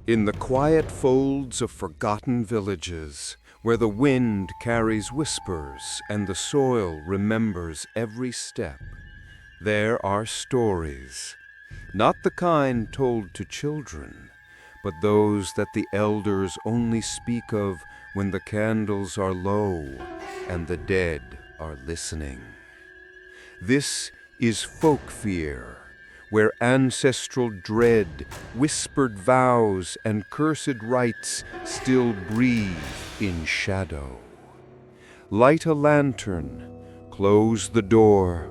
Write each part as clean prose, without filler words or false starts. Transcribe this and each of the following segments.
In the quiet folds of forgotten villages, where the wind carries whispers and the soil remembers every step, there are stories, not the kind told to children, but those that the elders only speak of when the candles are low and the dead are listening. This is FolkFear, where ancestral dread, whispered vows, and cursed rites still breathe in shadow. Light a lantern, close the door,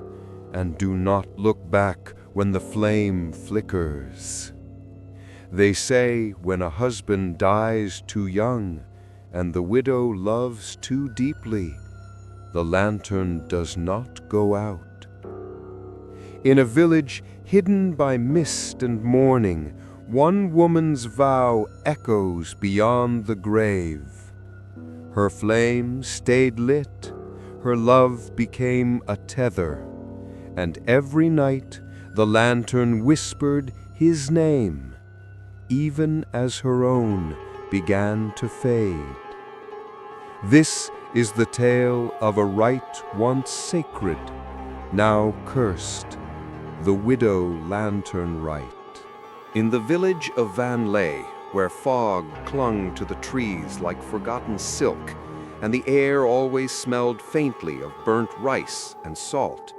and do not look back when the flame flickers. They say when a husband dies too young and the widow loves too deeply, the lantern does not go out. In a village hidden by mist and mourning, one woman's vow echoes beyond the grave. Her flame stayed lit, her love became a tether, and every night the lantern whispered his name, even as her own began to fade. This is the tale of a rite once sacred, now cursed, the Widow Lantern Rite. In the village of Vạn Lệ, where fog clung to the trees like forgotten silk, and the air always smelled faintly of burnt rice and salt,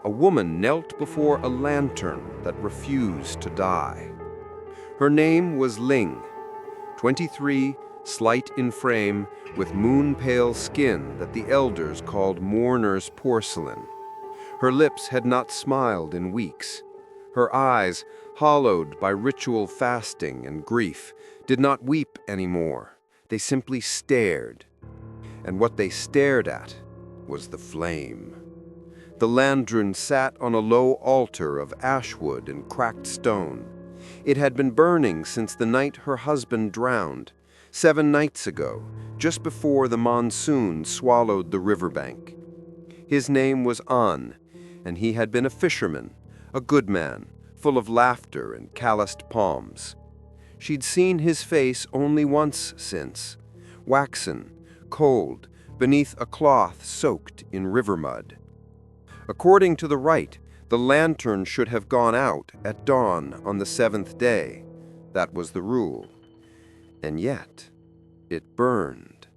a woman knelt before a lantern that refused to die. Her name was Linh, 23, slight in frame, with moon-pale skin that the elders called mourner's porcelain. Her lips had not smiled in weeks. Her eyes, hollowed by ritual fasting and grief, did not weep anymore. They simply stared. And what they stared at was the flame. The lantern sat on a low altar of ashwood and cracked stone. It had been burning since the night her husband drowned, 7 nights ago, just before the monsoon swallowed the riverbank. His name was An, and he had been a fisherman, a good man, full of laughter and calloused palms. She'd seen his face only once since, waxen, cold, beneath a cloth soaked in river mud. According to the rite, the lantern should have gone out at dawn on the 7th day. That was the rule. And yet, it burned.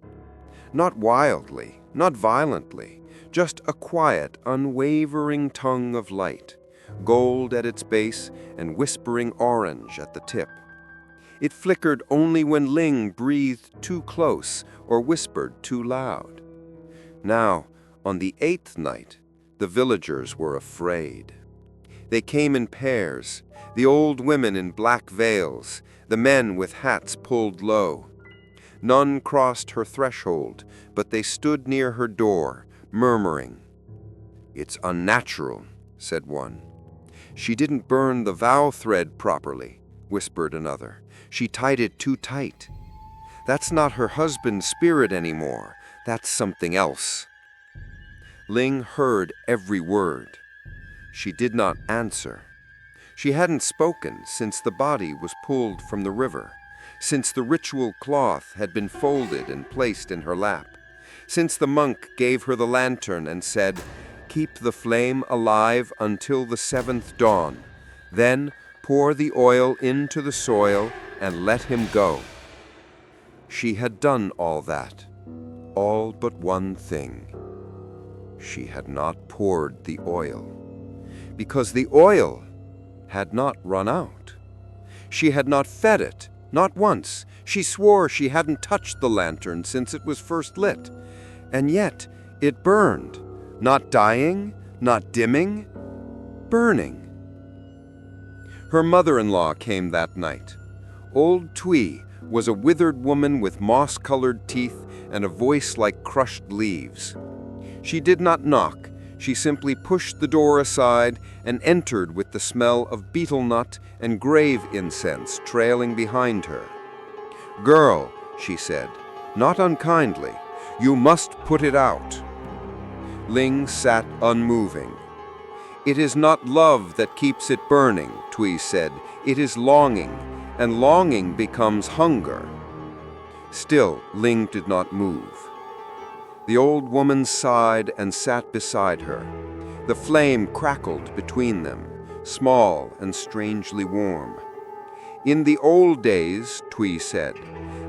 Not wildly, not violently, just a quiet, unwavering tongue of light, gold at its base and whispering orange at the tip. It flickered only when Linh breathed too close or whispered too loud. Now, on the 8th night, the villagers were afraid. They came in pairs, the old women in black veils, the men with hats pulled low. None crossed her threshold, but they stood near her door, murmuring. "It's unnatural," said one. "She didn't burn the vow thread properly," whispered another. "She tied it too tight. That's not her husband's spirit anymore. That's something else." Linh heard every word. She did not answer. She hadn't spoken since the body was pulled from the river, since the ritual cloth had been folded and placed in her lap, since the monk gave her the lantern and said, "Keep the flame alive until the 7th dawn. Then pour the oil into the soil and let him go." She had done all that, all but one thing. She had not poured the oil, because the oil had not run out. She had not fed it, not once. She swore she hadn't touched the lantern since it was first lit. And yet it burned, not dying, not dimming, burning. Her mother-in-law came that night. Old Thuy was a withered woman with moss-colored teeth and a voice like crushed leaves. She did not knock. She simply pushed the door aside and entered with the smell of betel nut and grave incense trailing behind her. "Girl," she said, not unkindly, "you must put it out." Linh sat unmoving. "It is not love that keeps it burning," Thuy said. "It is longing, and longing becomes hunger. Still, Ling did not move. The old woman sighed and sat beside her. The flame crackled between them, small and strangely warm. In the old days, Tui said,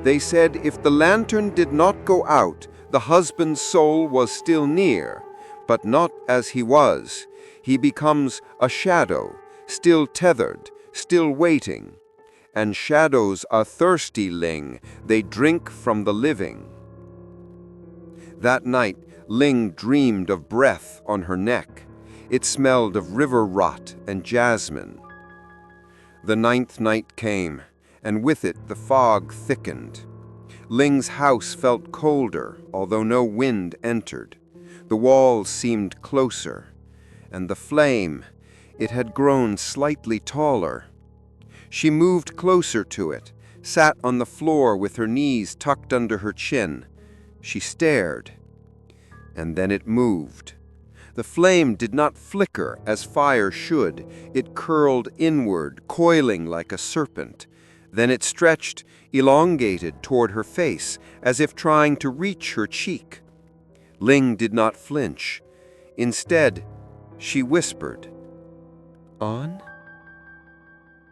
they said if the lantern did not go out, the husband's soul was still near, but not as he was. He becomes a shadow, still tethered, still waiting. And shadows are thirsty, Ling. They drink from the living. That night, Ling dreamed of breath on her neck. It smelled of river rot and jasmine. The 9th night came, and with it the fog thickened. Ling's house felt colder, although no wind entered. The walls seemed closer, and the flame, it had grown slightly taller. She moved closer to it, sat on the floor with her knees tucked under her chin. She stared, and then it moved. The flame did not flicker as fire should. It curled inward, coiling like a serpent. Then it stretched, elongated toward her face, as if trying to reach her cheek. Ling did not flinch. Instead, she whispered, "On?"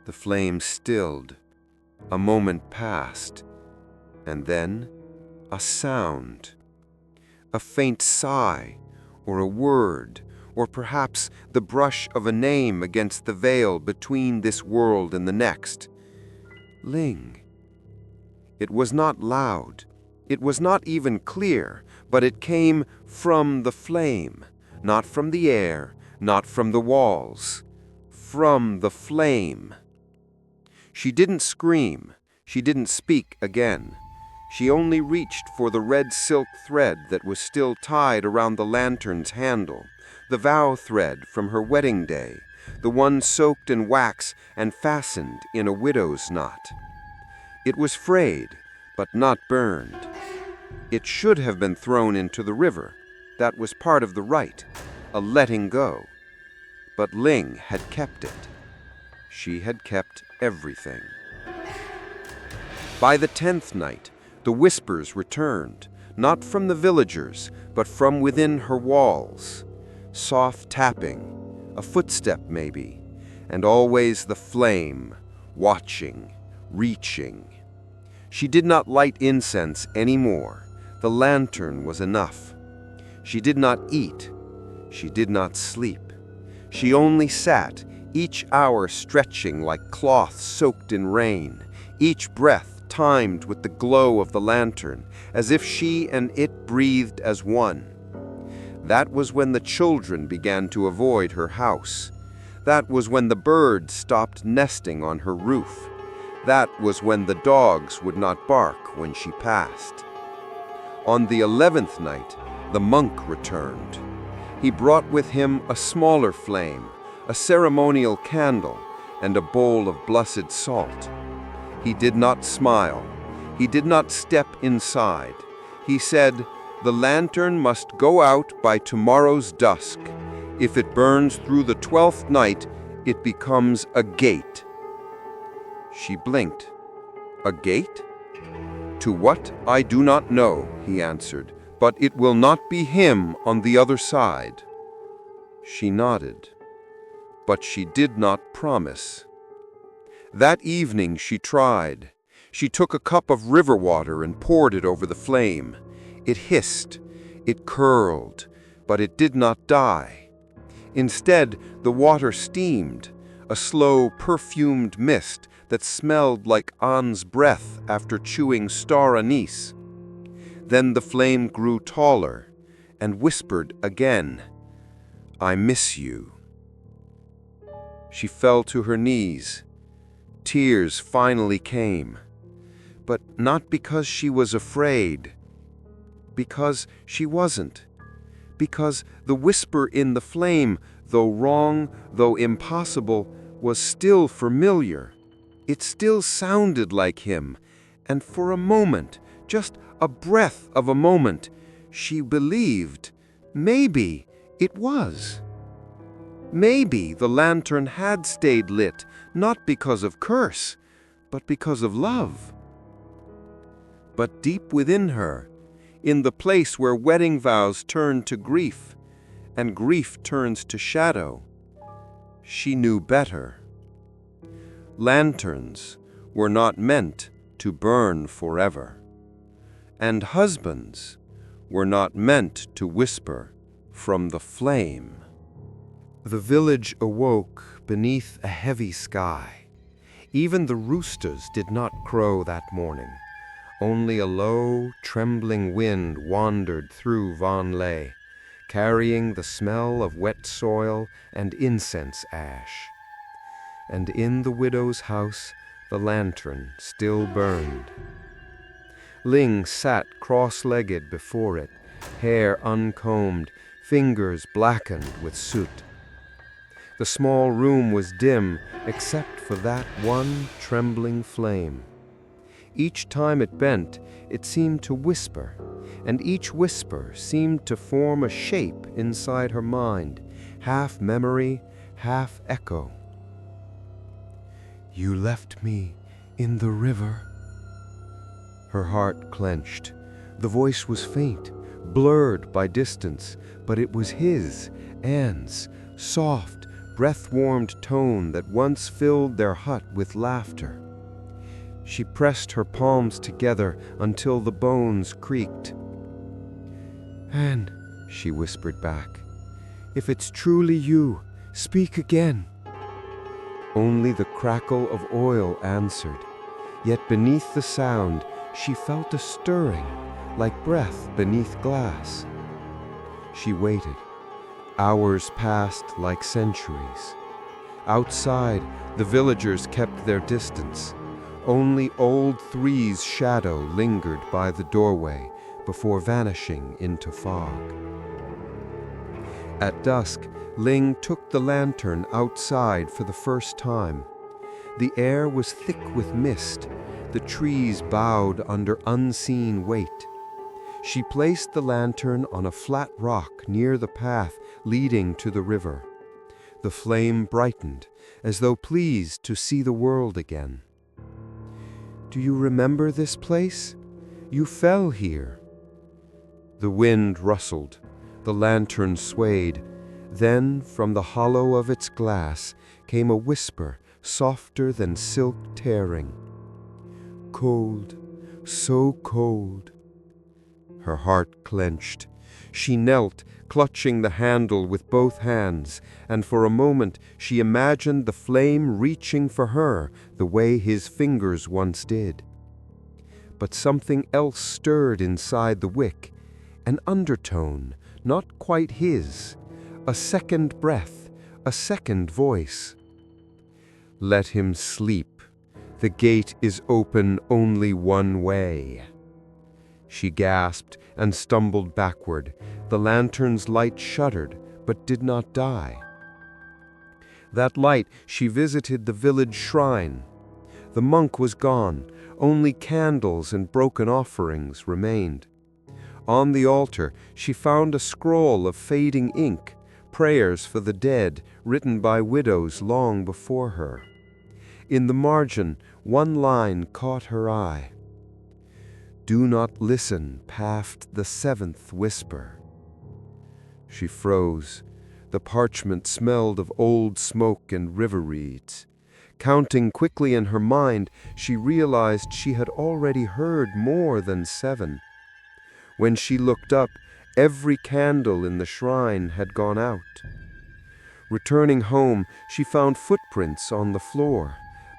The flame stilled. A moment passed, and then a sound. A faint sigh, or a word, or perhaps the brush of a name against the veil between this world and the next. Ling. It was not loud. It was not even clear, but it came from the flame, not from the air, not from the walls, from the flame. She didn't scream. She didn't speak again. She only reached for the red silk thread that was still tied around the lantern's handle, the vow thread from her wedding day, the one soaked in wax and fastened in a widow's knot. It was frayed, but not burned. It should have been thrown into the river. That was part of the rite, a letting go. But Ling had kept it. She had kept everything. By the 10th night, the whispers returned, not from the villagers, but from within her walls. Soft tapping, a footstep maybe, and always the flame, watching, reaching. She did not light incense anymore. The lantern was enough. She did not eat. She did not sleep. She only sat, each hour stretching like cloth soaked in rain, each breath timed with the glow of the lantern, as if she and it breathed as one. That was when the children began to avoid her house. That was when the birds stopped nesting on her roof. That was when the dogs would not bark when she passed. On the 11th night, the monk returned. He brought with him a smaller flame, a ceremonial candle, and a bowl of blessed salt. He did not smile. He did not step inside. He said, "The lantern must go out by tomorrow's dusk. If it burns through the 12th night, it becomes a gate." She blinked. "A gate?" "To what, I do not know," he answered, "but it will not be him on the other side." She nodded, but she did not promise. That evening she tried. She took a cup of river water and poured it over the flame. It hissed, it curled, but it did not die. Instead, the water steamed, a slow, perfumed mist that smelled like An's breath after chewing star anise. Then the flame grew taller and whispered again, "I miss you." She fell to her knees. Tears finally came, but not because she was afraid, because she wasn't, because the whisper in the flame, though wrong, though impossible, was still familiar. It still sounded like him, and for a moment, just a breath of a moment, she believed maybe it was. Maybe the lantern had stayed lit, not because of curse, but because of love. But deep within her, in the place where wedding vows turn to grief, and grief turns to shadow, she knew better. Lanterns were not meant to burn forever, and husbands were not meant to whisper from the flame. The village awoke beneath a heavy sky. Even the roosters did not crow that morning. Only a low, trembling wind wandered through Vạn Lệ, carrying the smell of wet soil and incense ash. And in the widow's house, the lantern still burned. Linh sat cross-legged before it, hair uncombed, fingers blackened with soot. The small room was dim except for that one trembling flame. Each time it bent, it seemed to whisper, and each whisper seemed to form a shape inside her mind, half memory, half echo. "You left me in the river." Her heart clenched. The voice was faint, blurred by distance, but it was his, Anne's, soft, breath-warmed tone that once filled their hut with laughter. She pressed her palms together until the bones creaked. "Anne," she whispered back, "if it's truly you, speak again." Only the crackle of oil answered, yet beneath the sound she felt a stirring, like breath beneath glass. She waited. Hours passed like centuries. Outside, the villagers kept their distance. Only old Three's shadow lingered by the doorway before vanishing into fog. At dusk, Linh took the lantern outside for the first time. The air was thick with mist. The trees bowed under unseen weight. She placed the lantern on a flat rock near the path leading to the river. The flame brightened, as though pleased to see the world again. "Do you remember this place? You fell here." The wind rustled. The lantern swayed. Then, from the hollow of its glass, came a whisper softer than silk tearing. "Cold, so cold." Her heart clenched. She knelt, clutching the handle with both hands, and for a moment she imagined the flame reaching for her the way his fingers once did. But something else stirred inside the wick, an undertone, not quite his, a second breath, a second voice. "Let him sleep. The gate is open only one way." She gasped and stumbled backward. The lantern's light shuddered, but did not die. That light she visited the village shrine. The monk was gone. Only candles and broken offerings remained. On the altar she found a scroll of fading ink, prayers for the dead written by widows long before her. In the margin, one line caught her eye. "Do not listen past the seventh whisper." She froze. The parchment smelled of old smoke and river reeds. Counting quickly in her mind, she realized she had already heard more than 7. When she looked up, every candle in the shrine had gone out. Returning home, she found footprints on the floor,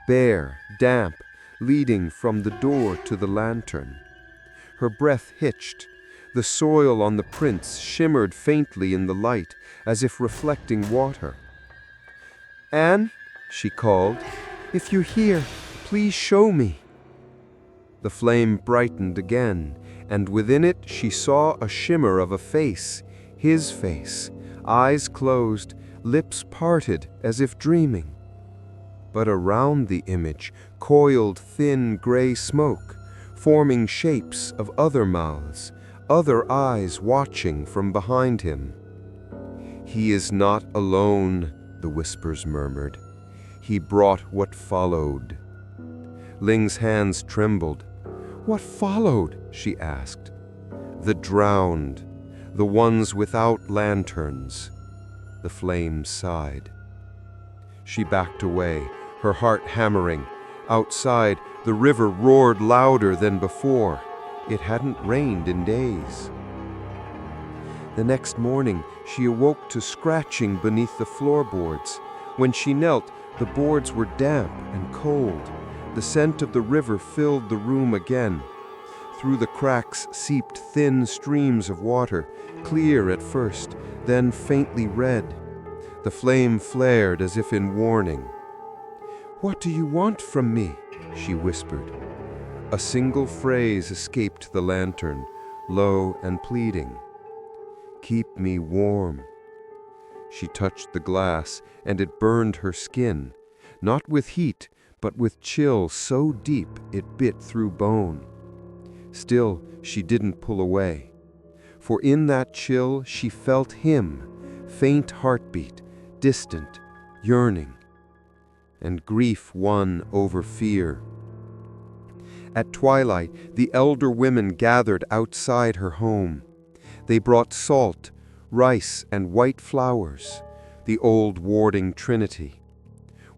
bare, damp, leading from the door to the lantern. Her breath hitched. The soil on the prints shimmered faintly in the light, as if reflecting water. "Anne," she called, "if you're here, please show me." The flame brightened again, and within it she saw a shimmer of a face, his face, eyes closed, lips parted as if dreaming. But around the image coiled thin gray smoke, forming shapes of other mouths, other eyes watching from behind him. "He is not alone," the whispers murmured. "He brought what followed." Ling's hands trembled. "What followed?" she asked. "The drowned, the ones without lanterns." The flame sighed. She backed away, her heart hammering. Outside, the river roared louder than before. It hadn't rained in days. The next morning, she awoke to scratching beneath the floorboards. When she knelt, the boards were damp and cold. The scent of the river filled the room again. Through the cracks seeped thin streams of water, clear at first, then faintly red. The flame flared as if in warning. "What do you want from me?" she whispered. A single phrase escaped the lantern, low and pleading. "Keep me warm." She touched the glass, and it burned her skin, not with heat, but with chill so deep it bit through bone. Still, she didn't pull away. For in that chill she felt him, faint heartbeat, distant, yearning. And grief won over fear. At twilight, the elder women gathered outside her home. They brought salt, rice, and white flowers, the old warding trinity.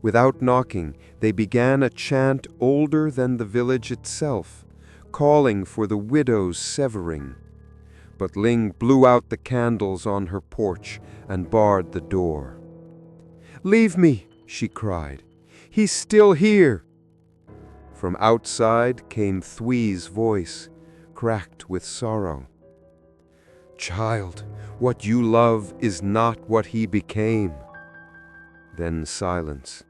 Without knocking, they began a chant older than the village itself, calling for the widow's severing. But Ling blew out the candles on her porch and barred the door. "Leave me," she cried. "He's still here." From outside came Thui's voice, cracked with sorrow. "Child, what you love is not what he became." Then silence.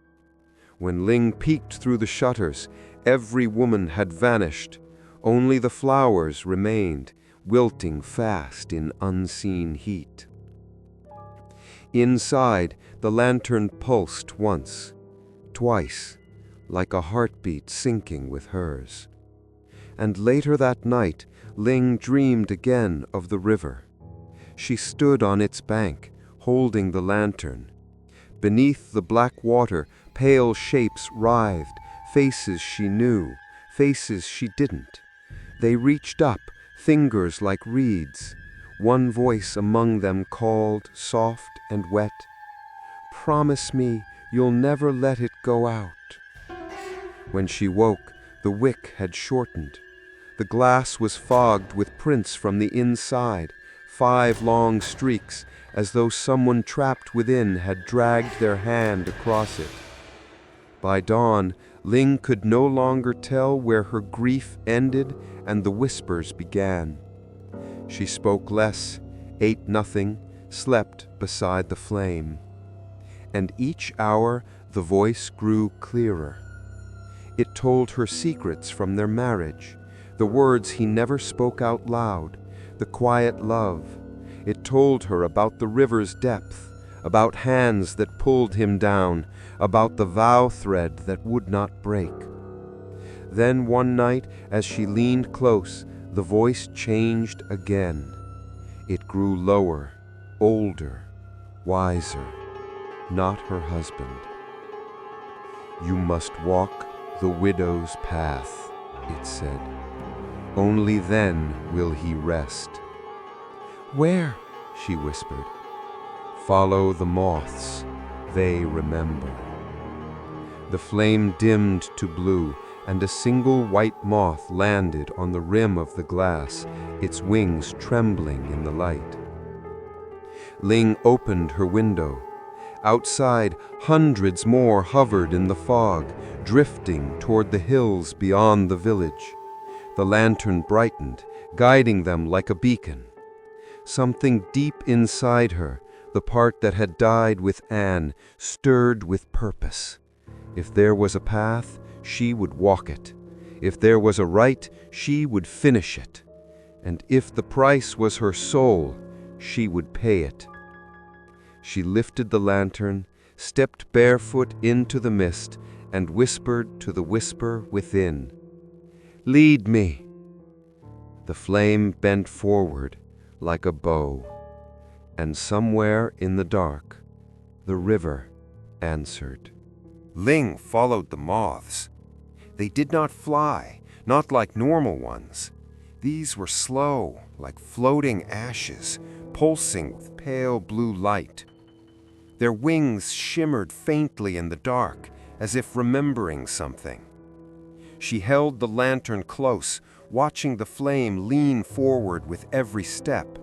When Ling peeked through the shutters, every woman had vanished. Only the flowers remained, wilting fast in unseen heat. Inside, the lantern pulsed once, twice, like a heartbeat syncing with hers. And later that night, Ling dreamed again of the river. She stood on its bank, holding the lantern. Beneath the black water, pale shapes writhed, faces she knew, faces she didn't. They reached up, fingers like reeds. One voice among them called, soft and wet, "Promise me you'll never let it go out." When she woke, the wick had shortened. The glass was fogged with prints from the inside, 5 long streaks, as though someone trapped within had dragged their hand across it. By dawn, Ling could no longer tell where her grief ended and the whispers began. She spoke less, ate nothing, slept beside the flame. And each hour the voice grew clearer. It told her secrets from their marriage, the words he never spoke out loud, the quiet love. It told her about the river's depth, about hands that pulled him down, about the vow thread that would not break. Then one night, as she leaned close, the voice changed again. It grew lower, older, wiser, not her husband. "You must walk the widow's path," it said. "Only then will he rest." "Where?" she whispered. "Follow the moths, they remember." The flame dimmed to blue, and a single white moth landed on the rim of the glass, its wings trembling in the light. Ling opened her window. Outside, hundreds more hovered in the fog, drifting toward the hills beyond the village. The lantern brightened, guiding them like a beacon. Something deep inside her, the part that had died with Anne, stirred with purpose. If there was a path, she would walk it. If there was a right, she would finish it. And if the price was her soul, she would pay it. She lifted the lantern, stepped barefoot into the mist, and whispered to the whisper within, "Lead me." The flame bent forward like a bow, and somewhere in the dark, the river answered. Ling followed the moths. They did not fly, not like normal ones. These were slow, like floating ashes, pulsing with pale blue light. Their wings shimmered faintly in the dark, as if remembering something. She held the lantern close, watching the flame lean forward with every step.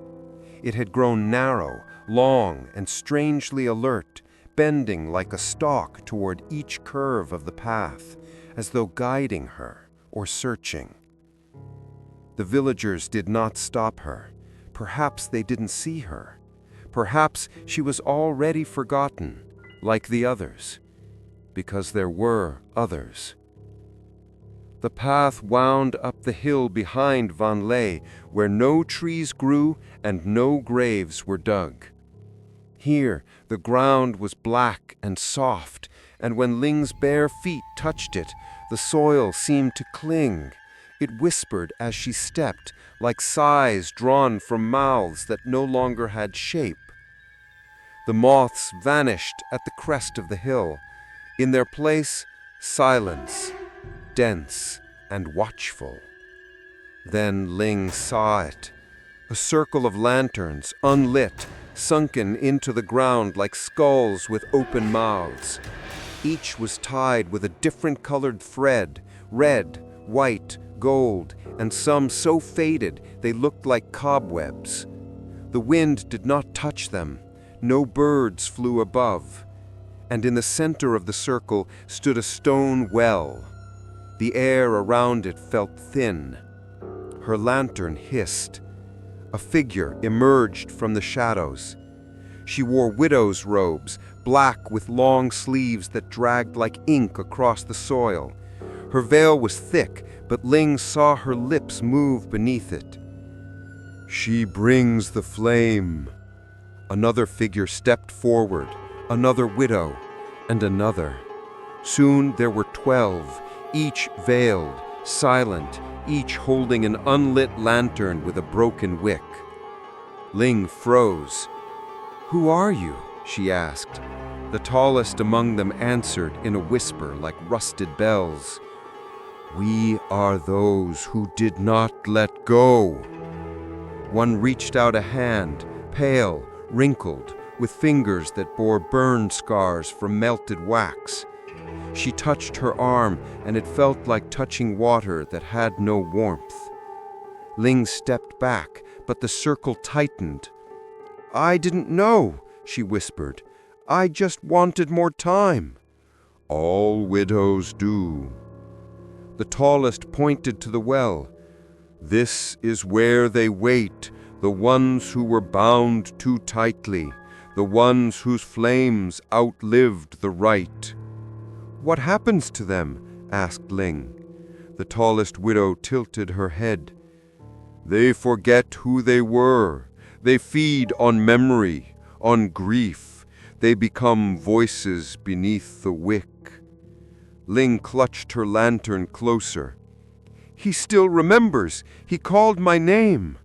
It had grown narrow, long, and strangely alert, bending like a stalk toward each curve of the path, as though guiding her or searching. The villagers did not stop her. Perhaps they didn't see her. Perhaps she was already forgotten, like the others, because there were others. The path wound up the hill behind Vạn Lệ, where no trees grew and no graves were dug. Here, the ground was black and soft, and when Ling's bare feet touched it, the soil seemed to cling. It whispered as she stepped, like sighs drawn from mouths that no longer had shape. The moths vanished at the crest of the hill. In their place, silence, dense and watchful. Then Ling saw it. A circle of lanterns, unlit, sunken into the ground like skulls with open mouths. Each was tied with a different colored thread, red, white, gold, and some so faded they looked like cobwebs. The wind did not touch them. No birds flew above. And in the center of the circle stood a stone well. The air around it felt thin. Her lantern hissed. A figure emerged from the shadows. She wore widow's robes, black with long sleeves that dragged like ink across the soil. Her veil was thick, but Ling saw her lips move beneath it. "She brings the flame." Another figure stepped forward, another widow, and another. Soon there were 12, each veiled, silent, each holding an unlit lantern with a broken wick. Ling froze. "Who are you?" she asked. The tallest among them answered in a whisper like rusted bells. "We are those who did not let go." One reached out a hand, pale, wrinkled, with fingers that bore burn scars from melted wax. She touched her arm, and it felt like touching water that had no warmth. Ling stepped back, but the circle tightened. "I didn't know," she whispered. "I just wanted more time." "All widows do." The tallest pointed to the well. "This is where they wait, the ones who were bound too tightly, the ones whose flames outlived the rite." "What happens to them?" asked Ling. The tallest widow tilted her head. "They forget who they were. They feed on memory, on grief. They become voices beneath the wick." Ling clutched her lantern closer. "He still remembers. He called my name."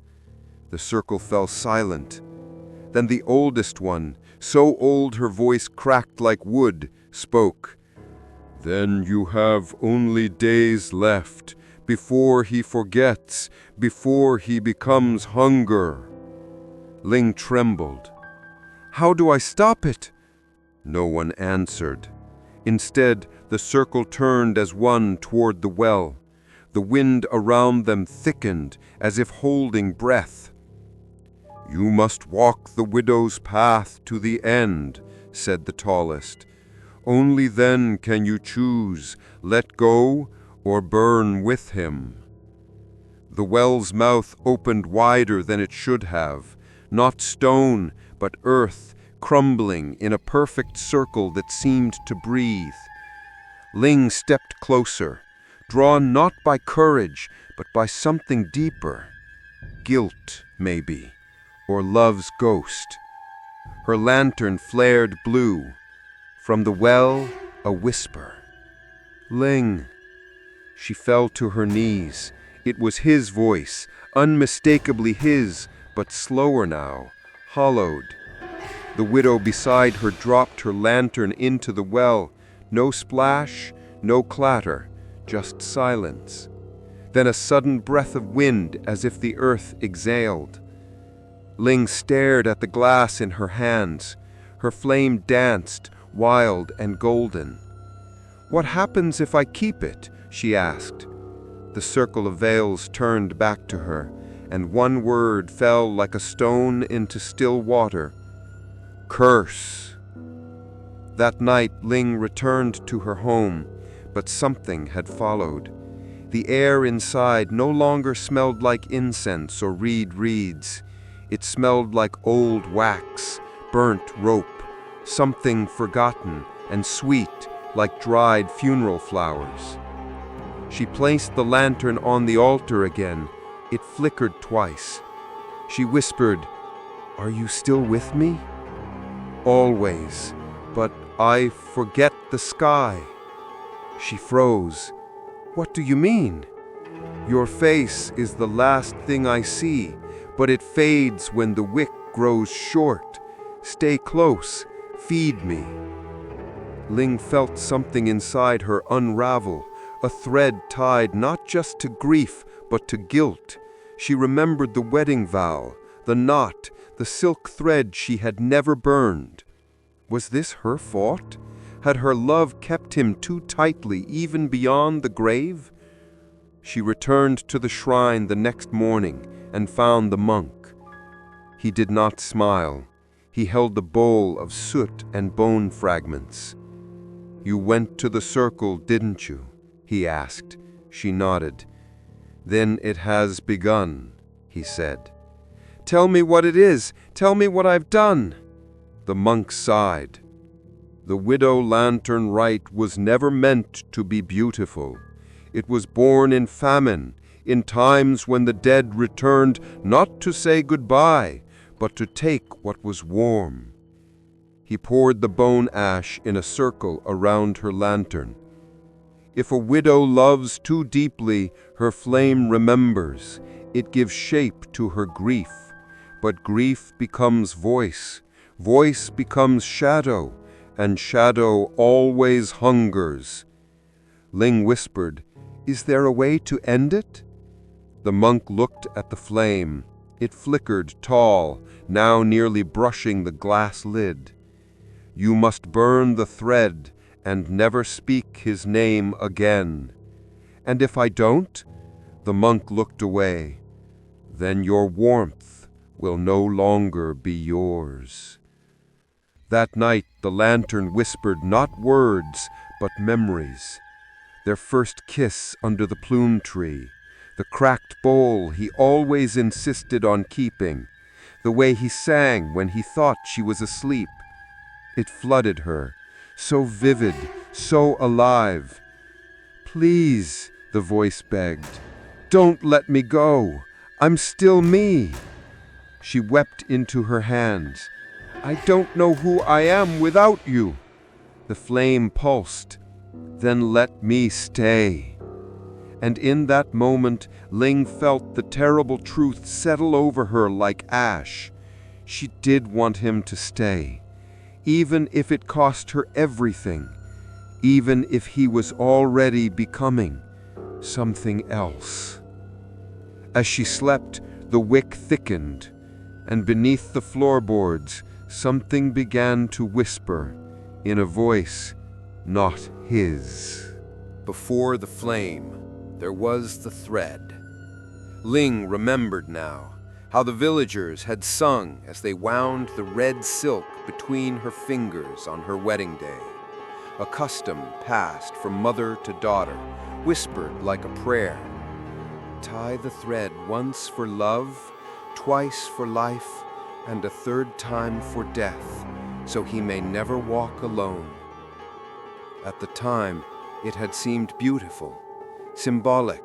The circle fell silent. Then the oldest one, so old her voice cracked like wood, spoke. "Then you have only days left, before he forgets, before he becomes hunger." Ling trembled. "How do I stop it?" No one answered. Instead, the circle turned as one toward the well. The wind around them thickened, as if holding breath. "You must walk the widow's path to the end," said the tallest. "Only then can you choose, let go or burn with him." The well's mouth opened wider than it should have, not stone, but earth, crumbling in a perfect circle that seemed to breathe. Ling stepped closer, drawn not by courage, but by something deeper. Guilt, maybe, or love's ghost. Her lantern flared blue. From the well, a whisper. "Ling." She fell to her knees. It was his voice, unmistakably his, but slower now, hollowed. The widow beside her dropped her lantern into the well. No splash, no clatter, just silence. Then a sudden breath of wind as if the earth exhaled. Ling stared at the glass in her hands. Her flame danced, wild and golden. "What happens if I keep it?" she asked. The circle of veils turned back to her, and one word fell like a stone into still water. "Curse." That night Ling returned to her home, but something had followed. The air inside no longer smelled like incense or reeds. It smelled like old wax, burnt rope, something forgotten and sweet like dried funeral flowers. She placed the lantern on the altar again. It flickered twice. She whispered, "Are you still with me?" "Always, but I forget the sky." She froze. "What do you mean?" "Your face is the last thing I see, but it fades when the wick grows short. Stay close, feed me." Ling felt something inside her unravel, a thread tied not just to grief, but to guilt. She remembered the wedding vow, the knot, the silk thread she had never burned. Was this her fault? Had her love kept him too tightly, even beyond the grave? She returned to the shrine the next morning and found the monk. He did not smile. He held a bowl of soot and bone fragments. "You went to the circle, didn't you?" he asked. She nodded. "Then it has begun," he said. "Tell me what it is. Tell me what I've done." The monk sighed. "The Widow Lantern Rite was never meant to be beautiful. It was born in famine, in times when the dead returned not to say goodbye, but to take what was warm." He poured the bone ash in a circle around her lantern. "If a widow loves too deeply, her flame remembers. It gives shape to her grief. But grief becomes voice. Voice becomes shadow, and shadow always hungers." Ling whispered, "Is there a way to end it?" The monk looked at the flame. It flickered tall, now nearly brushing the glass lid. "You must burn the thread and never speak his name again." "And if I don't?" The monk looked away. "Then your warmth will no longer be yours." That night the lantern whispered not words, but memories. Their first kiss under the plume tree, the cracked bowl he always insisted on keeping, the way he sang when he thought she was asleep. It flooded her, so vivid, so alive. "Please," the voice begged, "don't let me go. I'm still me." She wept into her hands. "I don't know who I am without you." The flame pulsed. "Then let me stay." And in that moment, Ling felt the terrible truth settle over her like ash. She did want him to stay, even if it cost her everything, even if he was already becoming something else. As she slept, the wick thickened, and beneath the floorboards, something began to whisper in a voice not his. Before the flame, there was the thread. Ling remembered now how the villagers had sung as they wound the red silk between her fingers on her wedding day. A custom passed from mother to daughter, whispered like a prayer. Tie the thread once for love, twice for life, and a third time for death, so he may never walk alone. At the time, it had seemed beautiful, symbolic,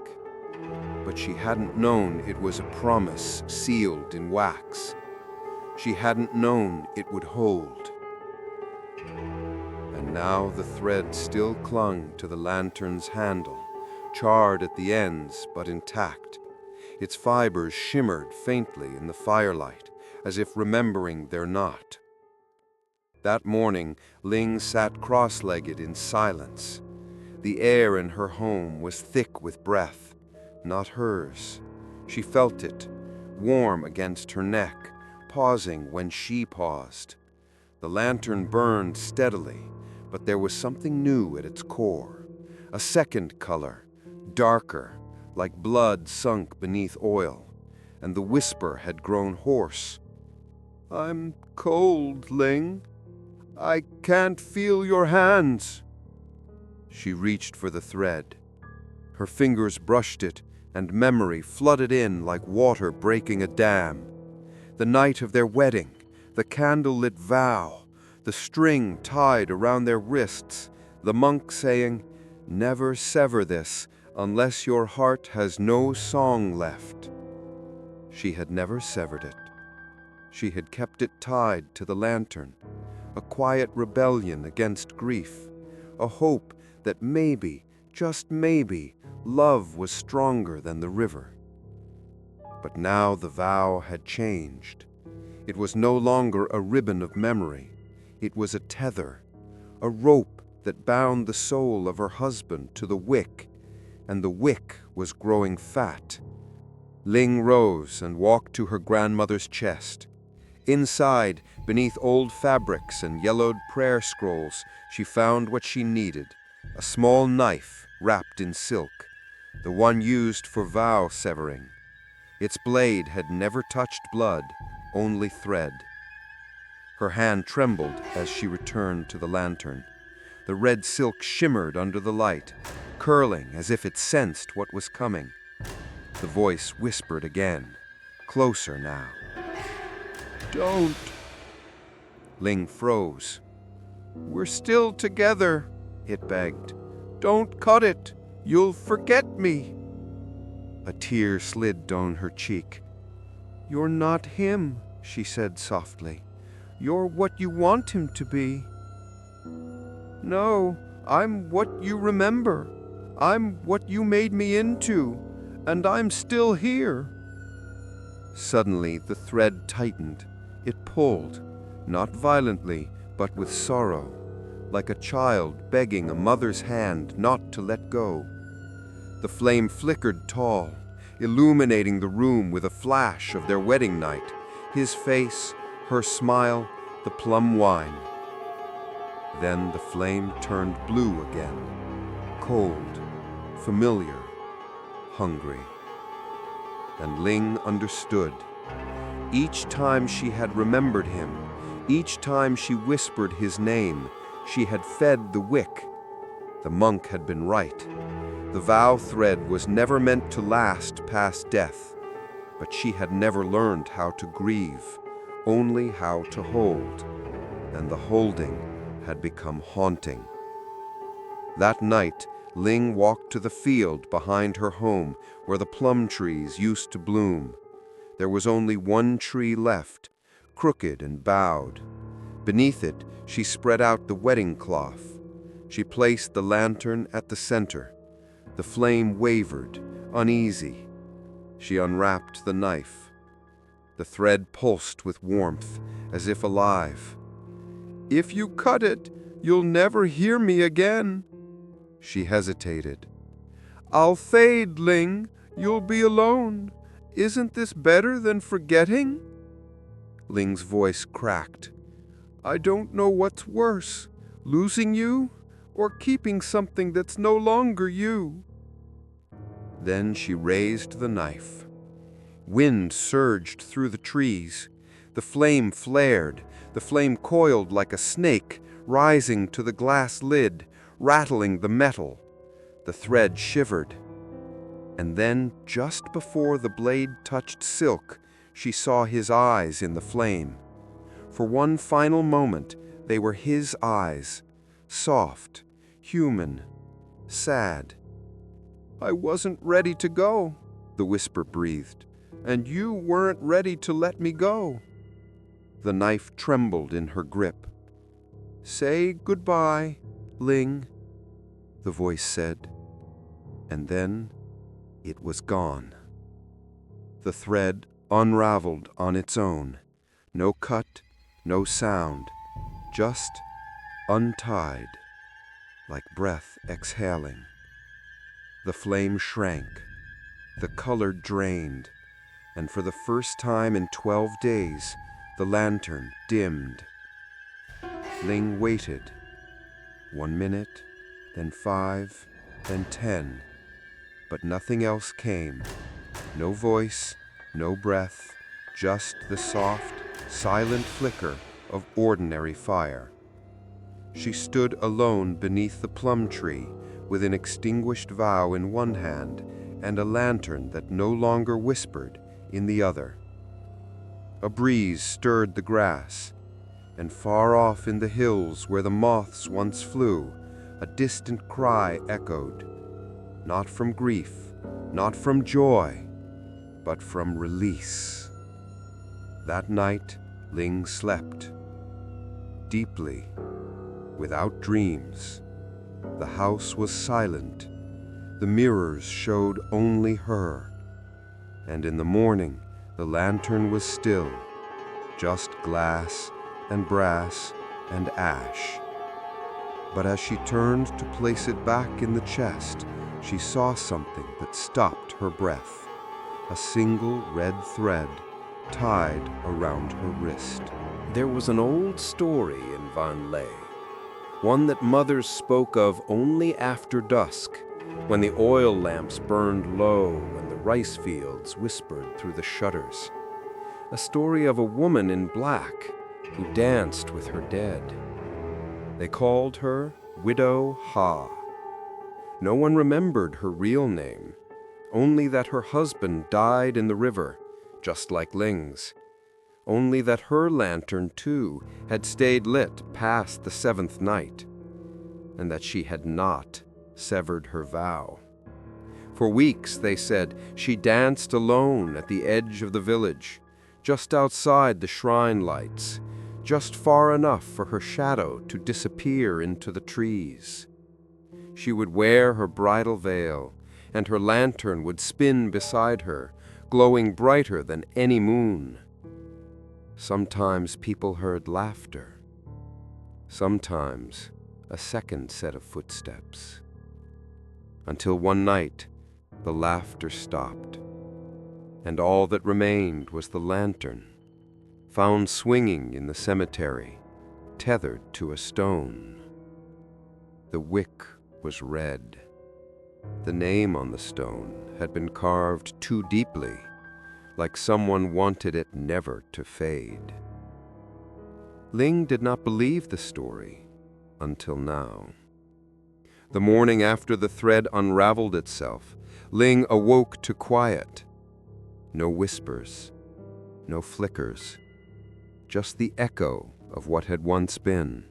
but she hadn't known it was a promise sealed in wax. She hadn't known it would hold. And now the thread still clung to the lantern's handle, charred at the ends but intact. Its fibers shimmered faintly in the firelight, as if remembering their knot. That morning, Ling sat cross-legged in silence. The air in her home was thick with breath, not hers. She felt it, warm against her neck, pausing when she paused. The lantern burned steadily, but there was something new at its core. A second color, darker, like blood sunk beneath oil, and the whisper had grown hoarse. "I'm cold, Ling. I can't feel your hands." She reached for the thread. Her fingers brushed it, and memory flooded in like water breaking a dam. The night of their wedding, the candlelit vow, the string tied around their wrists, the monk saying, "Never sever this unless your heart has no song left." She had never severed it. She had kept it tied to the lantern, a quiet rebellion against grief, a hope that maybe, just maybe, love was stronger than the river. But now the vow had changed. It was no longer a ribbon of memory. It was a tether, a rope that bound the soul of her husband to the wick, and the wick was growing fat. Ling rose and walked to her grandmother's chest. Inside, beneath old fabrics and yellowed prayer scrolls, she found what she needed, a small knife wrapped in silk, the one used for vow severing. Its blade had never touched blood, only thread. Her hand trembled as she returned to the lantern. The red silk shimmered under the light, curling as if it sensed what was coming. The voice whispered again, closer now. "Don't." Ling froze. "We're still together," it begged. "Don't cut it. You'll forget me." A tear slid down her cheek. "You're not him," she said softly. "You're what you want him to be." "No, I'm what you remember. I'm what you made me into, and I'm still here." Suddenly the thread tightened. It pulled, not violently, but with sorrow, like a child begging a mother's hand not to let go. The flame flickered tall, illuminating the room with a flash of their wedding night, his face, her smile, the plum wine. Then the flame turned blue again, cold, familiar, hungry. And Ling understood. Each time she had remembered him, each time she whispered his name, she had fed the wick. The monk had been right. The vow thread was never meant to last past death, but she had never learned how to grieve, only how to hold, and the holding had become haunting. That night, Ling walked to the field behind her home where the plum trees used to bloom. There was only one tree left, crooked and bowed. Beneath it, she spread out the wedding cloth. She placed the lantern at the center. The flame wavered, uneasy. She unwrapped the knife. The thread pulsed with warmth, as if alive. "If you cut it, you'll never hear me again." She hesitated. "I'll fade, Ling. You'll be alone. Isn't this better than forgetting?" Ling's voice cracked. "I don't know what's worse, losing you or keeping something that's no longer you." Then she raised the knife. Wind surged through the trees. The flame flared. The flame coiled like a snake, rising to the glass lid, rattling the metal. The thread shivered. And then, just before the blade touched silk, she saw his eyes in the flame. For one final moment, they were his eyes, soft, human, sad. "I wasn't ready to go," the whisper breathed, "and you weren't ready to let me go." The knife trembled in her grip. "Say goodbye, Ling," the voice said, and then it was gone. The thread unraveled on its own. No cut, no sound, just untied. like breath exhaling. The flame shrank, the color drained, and for the first time in 12 days, the lantern dimmed. Ling waited. 1 minute, then 5, then 10. But nothing else came. No voice, no breath, just the soft, silent flicker of ordinary fire. She stood alone beneath the plum tree, with an extinguished vow in one hand and a lantern that no longer whispered in the other. A breeze stirred the grass, and far off in the hills where the moths once flew, a distant cry echoed, not from grief, not from joy, but from release. That night, Ling slept deeply, without dreams. The house was silent. The mirrors showed only her. And in the morning, the lantern was still, just glass and brass and ash. But as she turned to place it back in the chest, she saw something that stopped her breath. A single red thread tied around her wrist. There was an old story in Vạn Lệ, one that mothers spoke of only after dusk, when the oil lamps burned low and the rice fields whispered through the shutters. A story of a woman in black who danced with her dead. They called her Widow Ha. No one remembered her real name, only that her husband died in the river, just like Ling's. Only that her lantern, too, had stayed lit past the 7th night, and that she had not severed her vow. For weeks, they said, she danced alone at the edge of the village, just outside the shrine lights, just far enough for her shadow to disappear into the trees. She would wear her bridal veil, and her lantern would spin beside her, glowing brighter than any moon. Sometimes people heard laughter. Sometimes a second set of footsteps. Until one night, the laughter stopped, and all that remained was the lantern, found swinging in the cemetery, tethered to a stone. The wick was red. The name on the stone had been carved too deeply, like someone wanted it never to fade. Ling did not believe the story until now. The morning after the thread unraveled itself, Ling awoke to quiet. No whispers, no flickers, just the echo of what had once been.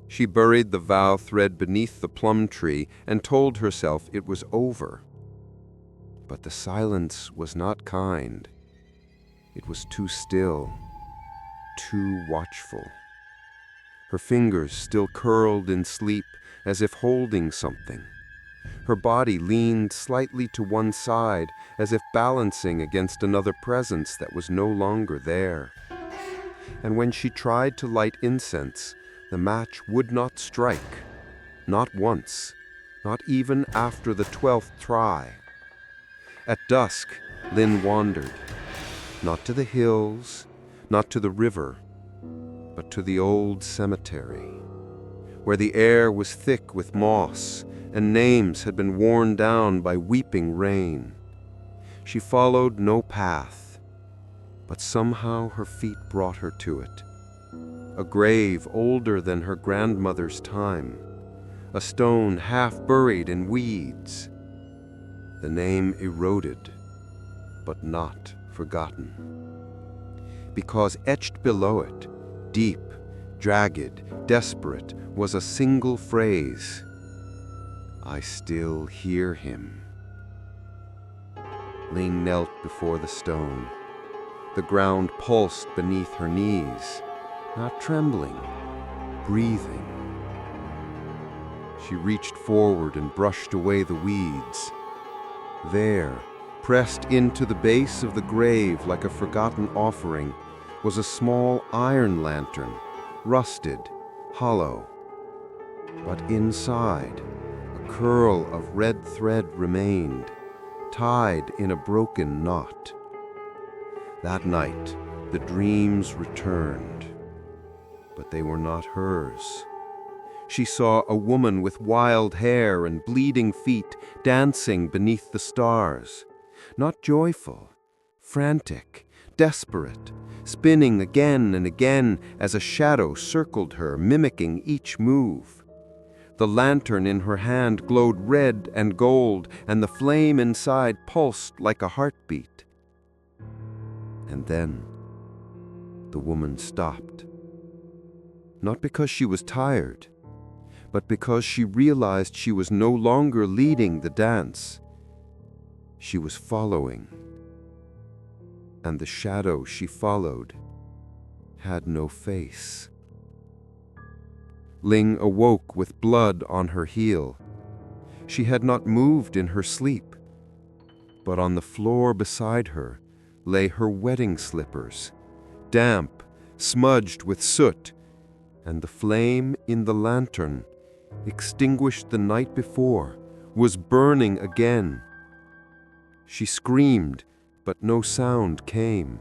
She buried the vow thread beneath the plum tree and told herself it was over. But the silence was not kind. It was too still, too watchful. Her fingers still curled in sleep as if holding something. Her body leaned slightly to one side as if balancing against another presence that was no longer there. And when she tried to light incense, the match would not strike. Not once, not even after the 12th try. At dusk, Lin wandered, not to the hills, not to the river, but to the old cemetery, where the air was thick with moss and names had been worn down by weeping rain. She followed no path, but somehow her feet brought her to it. A grave older than her grandmother's time, a stone half buried in weeds. The name eroded, but not forgotten. Because etched below it, deep, jagged, desperate, was a single phrase: I still hear him. Ling knelt before the stone. The ground pulsed beneath her knees, not trembling, breathing. She reached forward and brushed away the weeds. There, pressed into the base of the grave like a forgotten offering, was a small iron lantern, rusted, hollow. But inside, a curl of red thread remained, tied in a broken knot. That night, the dreams returned, but they were not hers. She saw a woman with wild hair and bleeding feet dancing beneath the stars, not joyful, frantic, desperate, spinning again and again as a shadow circled her, mimicking each move. The lantern in her hand glowed red and gold, and the flame inside pulsed like a heartbeat. And then the woman stopped. Not because she was tired, but because she realized she was no longer leading the dance. She was following. And the shadow she followed had no face. Ling awoke with blood on her heel. She had not moved in her sleep, but on the floor beside her lay her wedding slippers, damp, smudged with soot, and the flame in the lantern, extinguished the night before, was burning again. She screamed, but no sound came,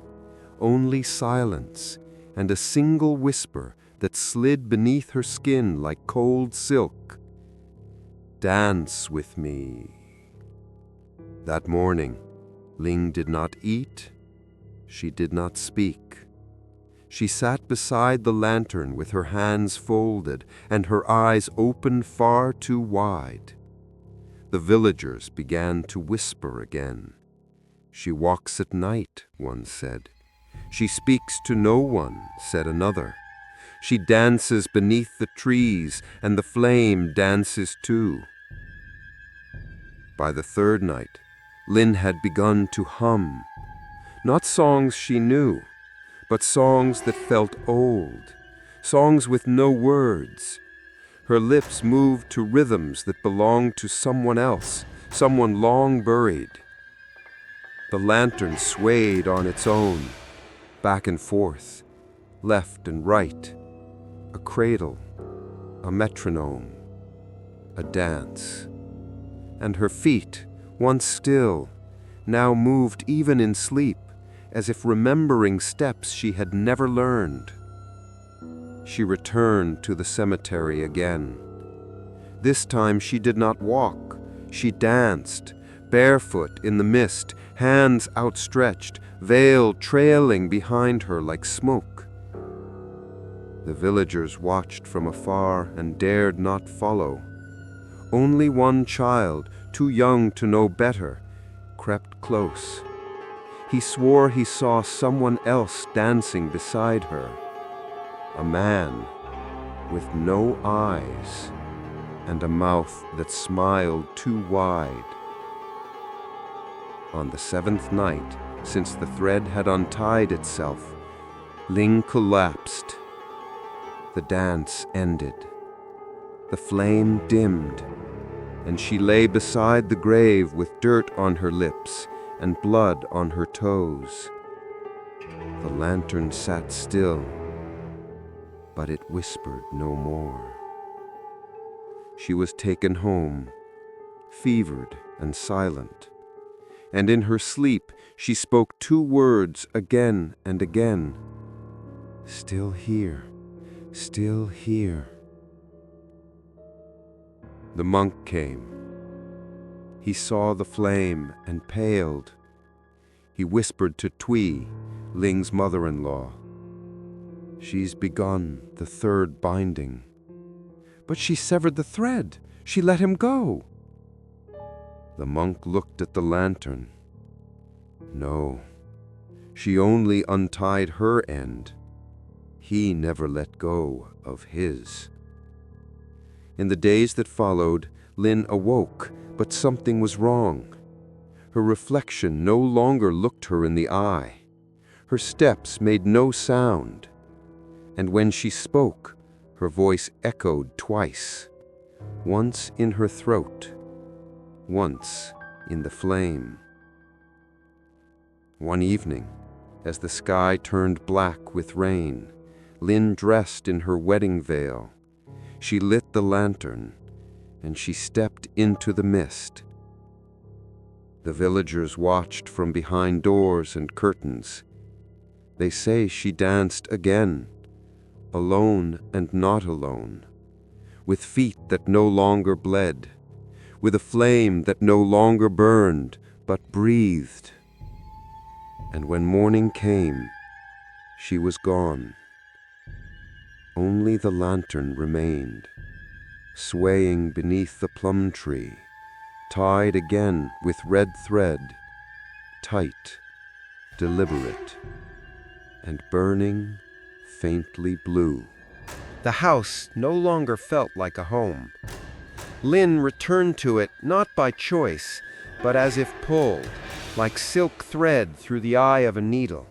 only silence and a single whisper that slid beneath her skin like cold silk. "Dance with me." That morning, Ling did not eat, she did not speak. She sat beside the lantern with her hands folded and her eyes open far too wide. The villagers began to whisper again. "She walks at night," one said. "She speaks to no one," said another. "She dances beneath the trees, and the flame dances too." By the third night, Lin had begun to hum, not songs she knew, but songs that felt old, songs with no words. Her lips moved to rhythms that belonged to someone else, someone long buried. The lantern swayed on its own, back and forth, left and right, a cradle, a metronome, a dance. And her feet, once still, now moved even in sleep, as if remembering steps she had never learned. She returned to the cemetery again. This time she did not walk, she danced, barefoot in the mist, hands outstretched, veil trailing behind her like smoke. The villagers watched from afar and dared not follow. Only one child, too young to know better, crept close. He swore he saw someone else dancing beside her, a man with no eyes and a mouth that smiled too wide. On the seventh night, since the thread had untied itself, Ling collapsed. The dance ended. The flame dimmed, and she lay beside the grave with dirt on her lips and blood on her toes. The lantern sat still, but it whispered no more. She was taken home, fevered and silent, and in her sleep she spoke two words again and again. "Still here, still here." The monk came. He saw the flame and paled. He whispered to Tui, Ling's mother-in-law, "She's begun the third binding." "But she severed the thread. She let him go." The monk looked at the lantern. No, she only untied her end. He never let go of his. In the days that followed, Lin awoke, but something was wrong. Her reflection no longer looked her in the eye. Her steps made no sound. And when she spoke, her voice echoed twice, once in her throat, once in the flame. One evening, as the sky turned black with rain, Lin dressed in her wedding veil. She lit the lantern, and she stepped into the mist. The villagers watched from behind doors and curtains. They say she danced again, alone and not alone, with feet that no longer bled, with a flame that no longer burned, but breathed. And when morning came, she was gone. Only the lantern remained, swaying beneath the plum tree, tied again with red thread, tight, deliberate, and burning faintly blue. The house no longer felt like a home. Lin returned to it not by choice, but as if pulled, like silk thread through the eye of a needle.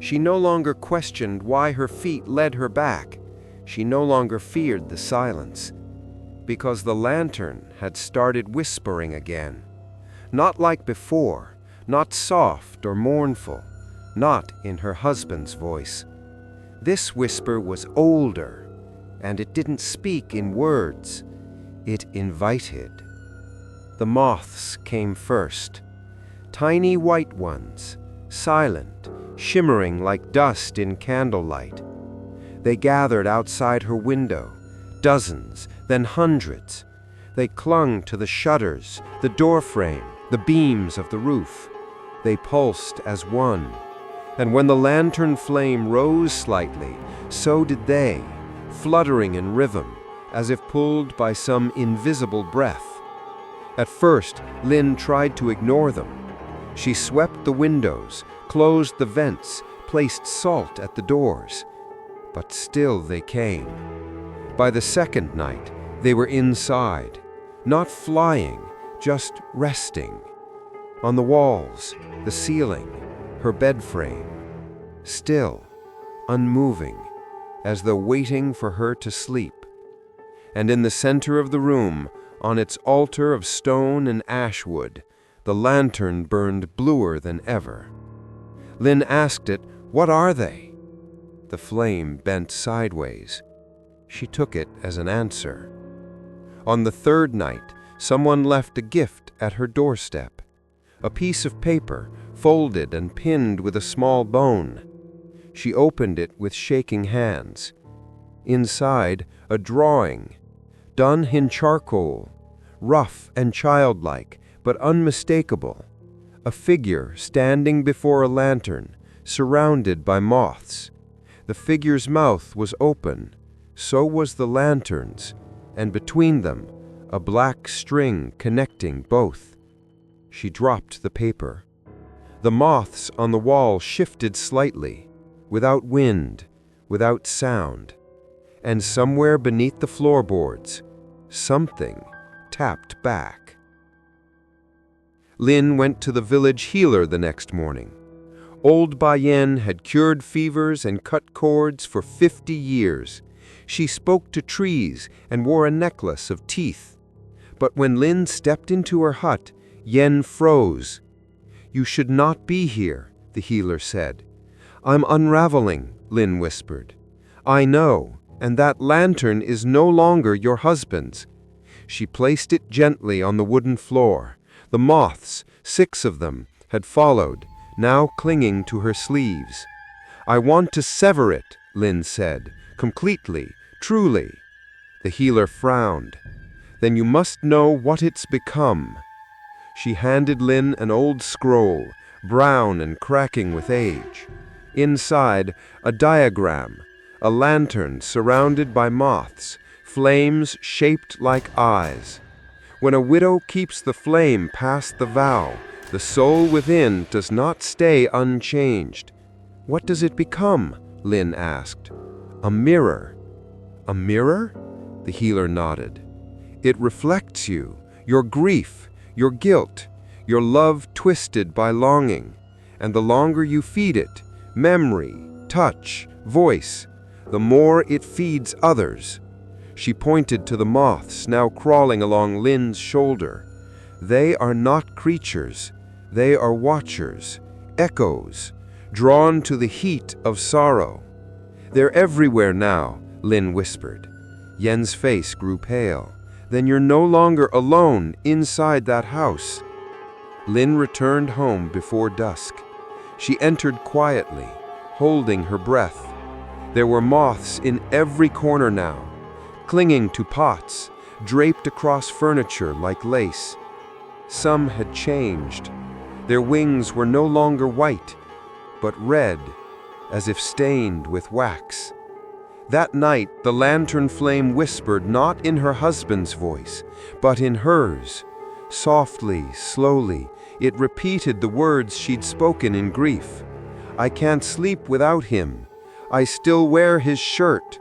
She no longer questioned why her feet led her back. She no longer feared the silence, because the lantern had started whispering again. Not like before, not soft or mournful, not in her husband's voice. This whisper was older, and it didn't speak in words. It invited. The moths came first, tiny white ones, silent, shimmering like dust in candlelight. They gathered outside her window, dozens, then hundreds. They clung to the shutters, the doorframe, the beams of the roof. They pulsed as one. And when the lantern flame rose slightly, so did they, fluttering in rhythm, as if pulled by some invisible breath. At first, Lin tried to ignore them. She swept the windows, closed the vents, placed salt at the doors. But still they came. By the second night, they were inside, not flying, just resting. On the walls, the ceiling, her bed frame, still, unmoving, as though waiting for her to sleep. And in the center of the room, on its altar of stone and ash wood, the lantern burned bluer than ever. Lin asked it, "What are they?" The flame bent sideways. She took it as an answer. On the third night, someone left a gift at her doorstep, a piece of paper folded and pinned with a small bone. She opened it with shaking hands. Inside, a drawing, done in charcoal, rough and childlike, but unmistakable. A figure standing before a lantern, surrounded by moths. The figure's mouth was open, so was the lantern's, and between them, a black string connecting both. She dropped the paper. The moths on the wall shifted slightly, without wind, without sound. And somewhere beneath the floorboards, something tapped back. Lin went to the village healer the next morning. Old Bayen had cured fevers and cut cords for 50 years. She spoke to trees and wore a necklace of teeth. But when Lin stepped into her hut, Yen froze. "You should not be here," the healer said. "I'm unraveling," Lin whispered. "I know, and that lantern is no longer your husband's." She placed it gently on the wooden floor. The moths, 6 of them, had followed, now clinging to her sleeves. "I want to sever it," Lin said, "completely, truly." The healer frowned. "Then you must know what it's become." She handed Lin an old scroll, brown and cracking with age. Inside, a diagram, a lantern surrounded by moths, flames shaped like eyes. When a widow keeps the flame past the vow, the soul within does not stay unchanged. "What does it become?" Lin asked. "A mirror." "A mirror?" The healer nodded. "It reflects you, your grief, your guilt, your love twisted by longing. And the longer you feed it, memory, touch, voice, the more it feeds others." She pointed to the moths now crawling along Lin's shoulder. "They are not creatures. They are watchers, echoes, drawn to the heat of sorrow." "They're everywhere now," Lin whispered. Yen's face grew pale. Then you're no longer alone inside that house. Lin returned home before dusk. She entered quietly, holding her breath. There were moths in every corner now, clinging to pots, draped across furniture like lace. Some had changed. Their wings were no longer white, but red, as if stained with wax. That night, the lantern flame whispered not in her husband's voice, but in hers. Softly, slowly, it repeated the words she'd spoken in grief. I can't sleep without him. I still wear his shirt.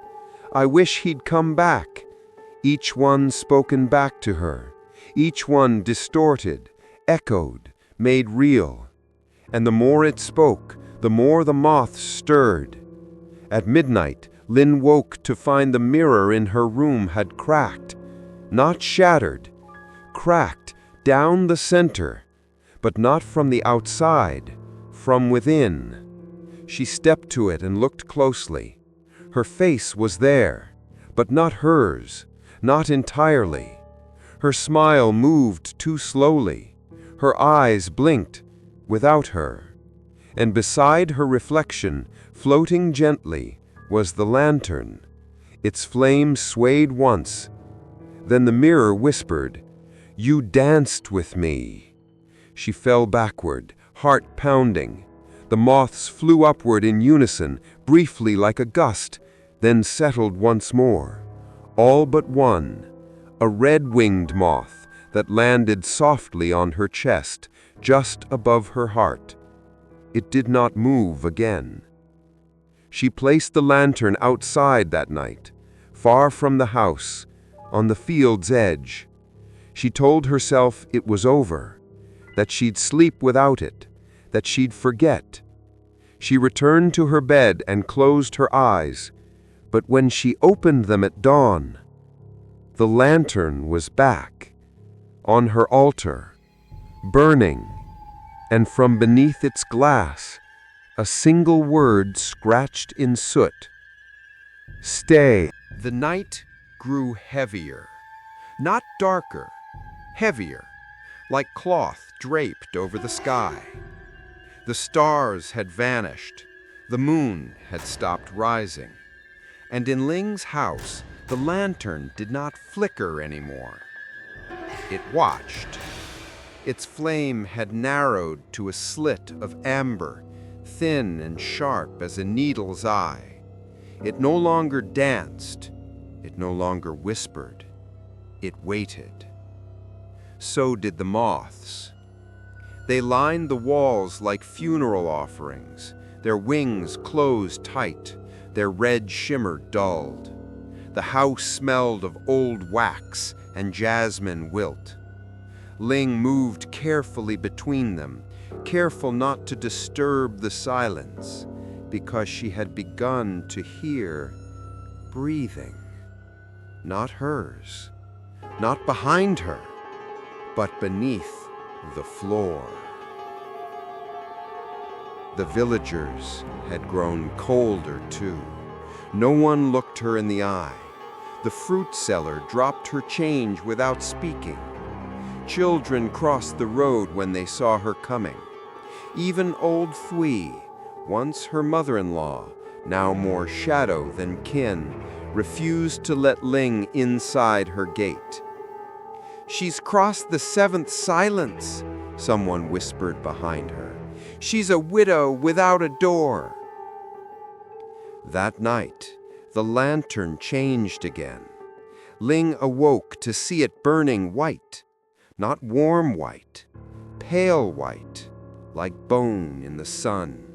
I wish he'd come back. Each one spoken back to her. Each one distorted, echoed, made real. And the more it spoke, the more the moths stirred. At midnight, Lin woke to find the mirror in her room had cracked. Not shattered. Cracked down the center. But not from the outside, from within. She stepped to it and looked closely. Her face was there, but not hers, not entirely. Her smile moved too slowly. Her eyes blinked without her. And beside her reflection, floating gently, was the lantern. Its flame swayed once. Then the mirror whispered, "You danced with me." She fell backward, heart pounding. The moths flew upward in unison, briefly like a gust, then settled once more. All but one, a red-winged moth that landed softly on her chest, just above her heart. It did not move again. She placed the lantern outside that night, far from the house, on the field's edge. She told herself it was over, that she'd sleep without it, that she'd forget. She returned to her bed and closed her eyes, but when she opened them at dawn, the lantern was back, on her altar, burning, and from beneath its glass, a single word scratched in soot. Stay. The night grew heavier, not darker, heavier, like cloth draped over the sky. The stars had vanished, the moon had stopped rising, and in Ling's house, the lantern did not flicker anymore. It watched. Its flame had narrowed to a slit of amber, thin and sharp as a needle's eye. It no longer danced. It no longer whispered. It waited. So did the moths. They lined the walls like funeral offerings, their wings closed tight, their red shimmer dulled. The house smelled of old wax and jasmine wilt. Ling moved carefully between them, careful not to disturb the silence, because she had begun to hear breathing. Not hers, not behind her, but beneath the floor. The villagers had grown colder too. No one looked her in the eye. The fruit seller dropped her change without speaking. Children crossed the road when they saw her coming. Even old Thuy, once her mother-in-law, now more shadow than kin, refused to let Ling inside her gate. "She's crossed the seventh silence," someone whispered behind her. "She's a widow without a door." That night, the lantern changed again. Ling awoke to see it burning white, not warm white, pale white, like bone in the sun.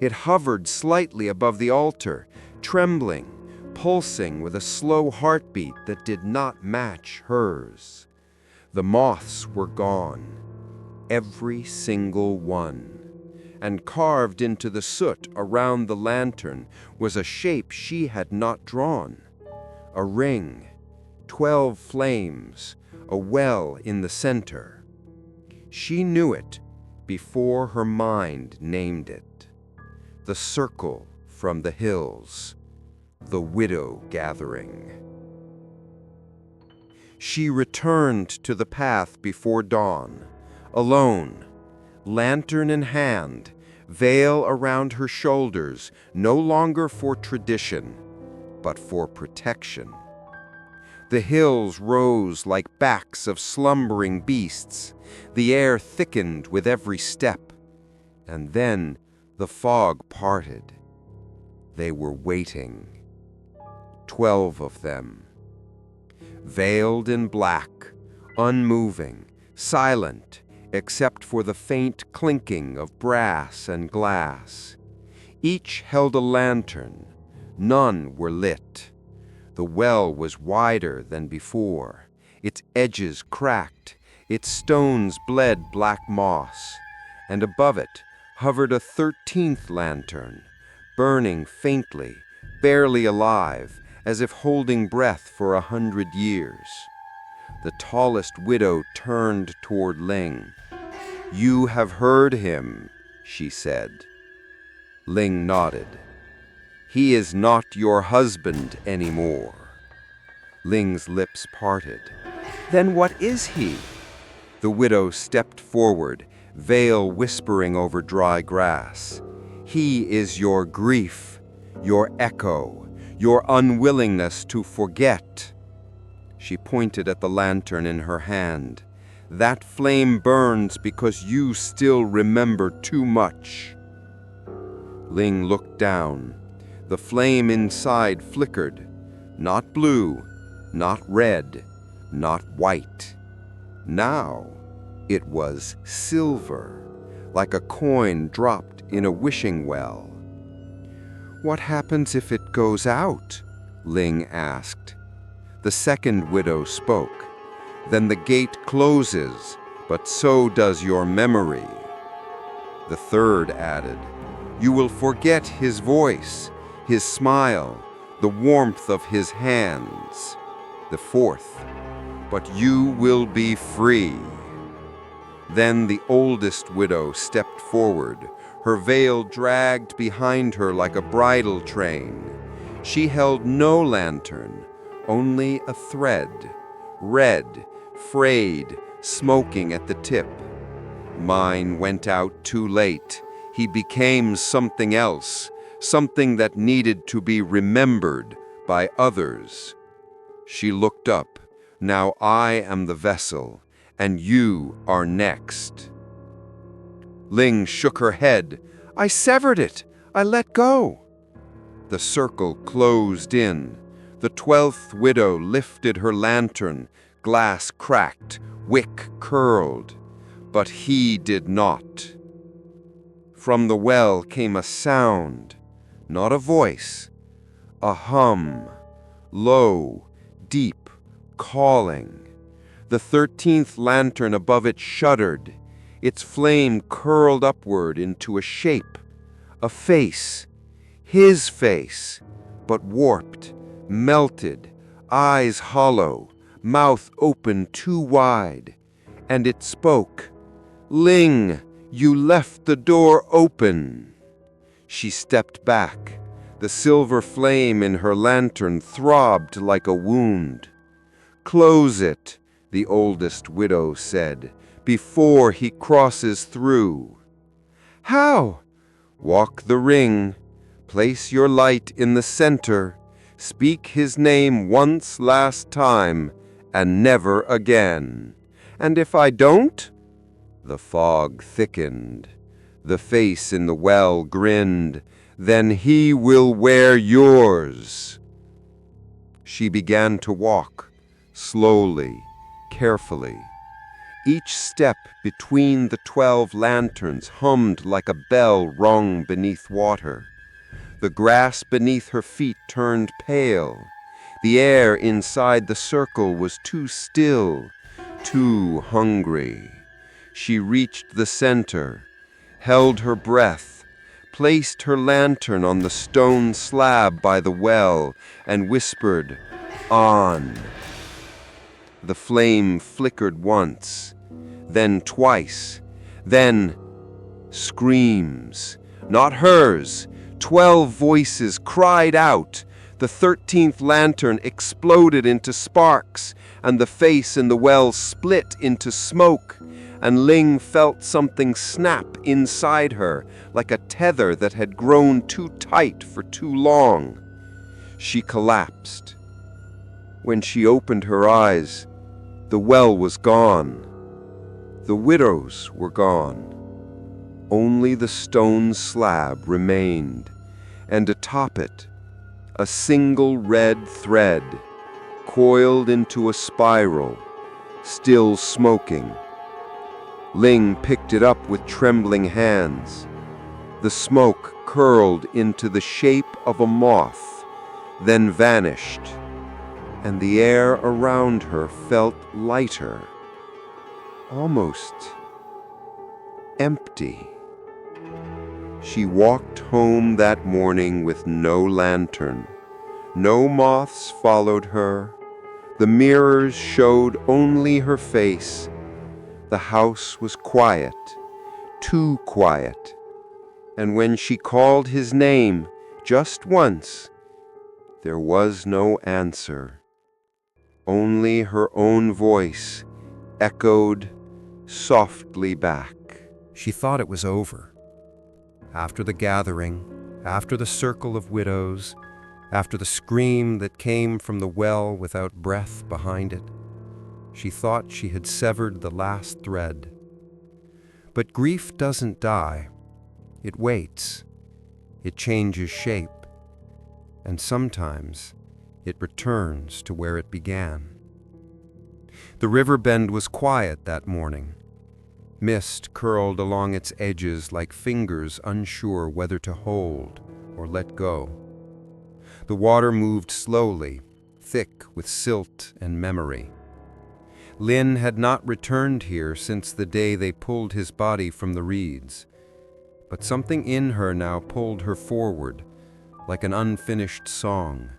It hovered slightly above the altar, trembling, pulsing with a slow heartbeat that did not match hers. The moths were gone, every single one. And carved into the soot around the lantern was a shape she had not drawn. A ring, 12 flames, a well in the center. She knew it before her mind named it. The circle from the hills, the widow gathering. She returned to the path before dawn, alone, lantern in hand, veil around her shoulders, no longer for tradition, but for protection. The hills rose like backs of slumbering beasts. The air thickened with every step. And then the fog parted. They were waiting. 12 of them. Veiled in black, unmoving, silent, except for the faint clinking of brass and glass. Each held a lantern. None were lit. The well was wider than before, its edges cracked, its stones bled black moss, and above it hovered a 13th lantern, burning faintly, barely alive, as if holding breath for 100 years. The tallest widow turned toward Ling. "You have heard him," she said. Ling nodded. "He is not your husband anymore." Ling's lips parted. "Then what is he?" The widow stepped forward, veil whispering over dry grass. "He is your grief, your echo, your unwillingness to forget." She pointed at the lantern in her hand. "That flame burns because you still remember too much." Ling looked down. The flame inside flickered, not blue, not red, not white. Now it was silver, like a coin dropped in a wishing well. "What happens if it goes out?" Ling asked. The second widow spoke. "Then the gate closes, but so does your memory." The third added, "You will forget his voice, his smile, the warmth of his hands." The fourth, "But you will be free." Then the oldest widow stepped forward, her veil dragged behind her like a bridal train. She held no lantern, only a thread, red, frayed, smoking at the tip. "Mine went out too late. He became something else, something that needed to be remembered by others." She looked up. "Now I am the vessel, and you are next." Ling shook her head. "I severed it. I let go." The circle closed in. The 12th widow lifted her lantern, glass cracked, wick curled. But he did not. From the well came a sound, not a voice, a hum, low, deep, calling. The 13th lantern above it shuddered. Its flame curled upward into a shape, a face, his face, but warped, melted, eyes hollow, mouth open too wide. And it spoke. "Ling, you left the door open." She stepped back. The silver flame in her lantern throbbed like a wound. "Close it," the oldest widow said, "before he crosses through." "How?" "Walk the ring. Place your light in the center. Speak his name once last time, and never again." "And if I don't?" The fog thickened. The face in the well grinned. "Then he will wear yours." She began to walk, slowly, carefully. Each step between the 12 lanterns hummed like a bell rung beneath water. The grass beneath her feet turned pale. The air inside the circle was too still, too hungry. She reached the center, held her breath, placed her lantern on the stone slab by the well, and whispered, "On." The flame flickered once, then twice, then screams. Not hers. 12 voices cried out. The 13th lantern exploded into sparks, and the face in the well split into smoke, and Ling felt something snap inside her, like a tether that had grown too tight for too long. She collapsed. When she opened her eyes, the well was gone. The widows were gone. Only the stone slab remained, and atop it, a single red thread, coiled into a spiral, still smoking. Ling picked it up with trembling hands. The smoke curled into the shape of a moth, then vanished, and the air around her felt lighter, almost empty. She walked home that morning with no lantern. No moths followed her. The mirrors showed only her face. The house was quiet, too quiet. And when she called his name just once, there was no answer. Only her own voice echoed softly back. She thought it was over. After the gathering, after the circle of widows, after the scream that came from the well without breath behind it, she thought she had severed the last thread. But grief doesn't die. It waits. It changes shape. And sometimes it returns to where it began. The river bend was quiet that morning. Mist curled along its edges like fingers unsure whether to hold or let go. The water moved slowly, thick with silt and memory. Lin had not returned here since the day they pulled his body from the reeds, but something in her now pulled her forward, like an unfinished song,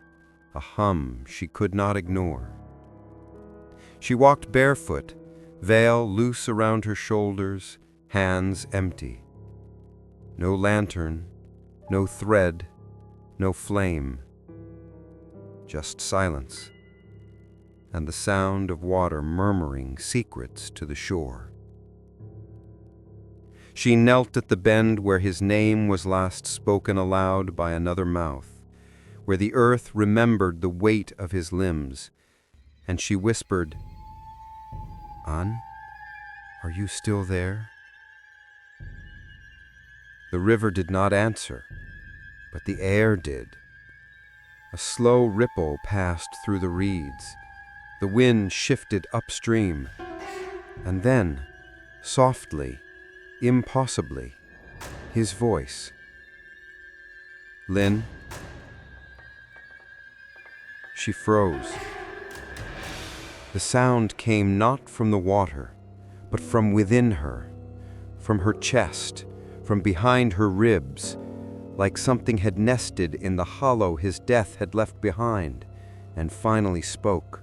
a hum she could not ignore. She walked barefoot, veil loose around her shoulders, hands empty. No lantern, no thread, no flame. Just silence, and the sound of water murmuring secrets to the shore. She knelt at the bend where his name was last spoken aloud by another mouth, where the earth remembered the weight of his limbs, and she whispered, "An, are you still there?" The river did not answer, but the air did. A slow ripple passed through the reeds. The wind shifted upstream, and then, softly, impossibly, his voice. "Lin?" She froze. The sound came not from the water, but from within her, from her chest, from behind her ribs, like something had nested in the hollow his death had left behind, and finally spoke.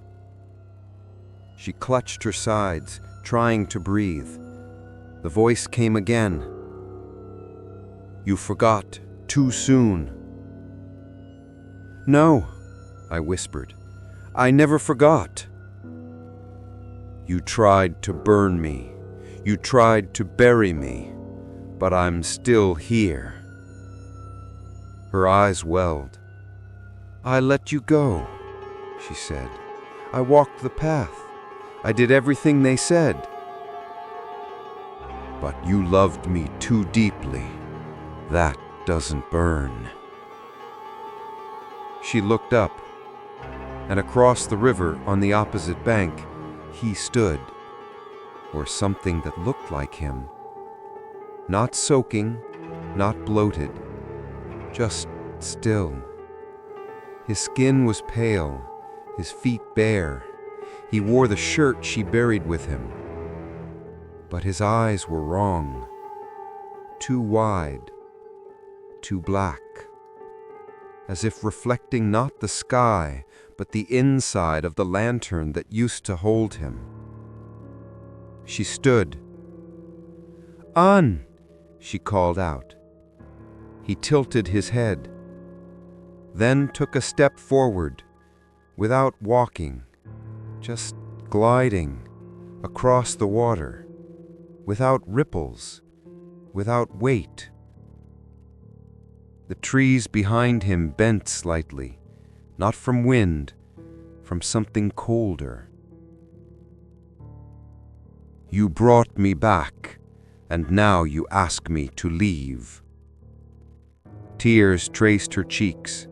She clutched her sides, trying to breathe. The voice came again. "You forgot too soon." "No," I whispered. "I never forgot." "You tried to burn me. You tried to bury me. But I'm still here." Her eyes welled. "I let you go," she said. "I walked the path. I did everything they said." "But you loved me too deeply. That doesn't burn." She looked up, and across the river on the opposite bank, he stood, or something that looked like him. Not soaking, not bloated, just still. His skin was pale, his feet bare. He wore the shirt she buried with him. But his eyes were wrong. Too wide, too black. As if reflecting not the sky, but the inside of the lantern that used to hold him. She stood. "An!" she called out. He tilted his head. then took a step forward, without walking, just gliding across the water, without ripples, without weight. The trees behind him bent slightly, not from wind, from something colder. You brought me back, and now you ask me to leave. Tears traced her cheeks.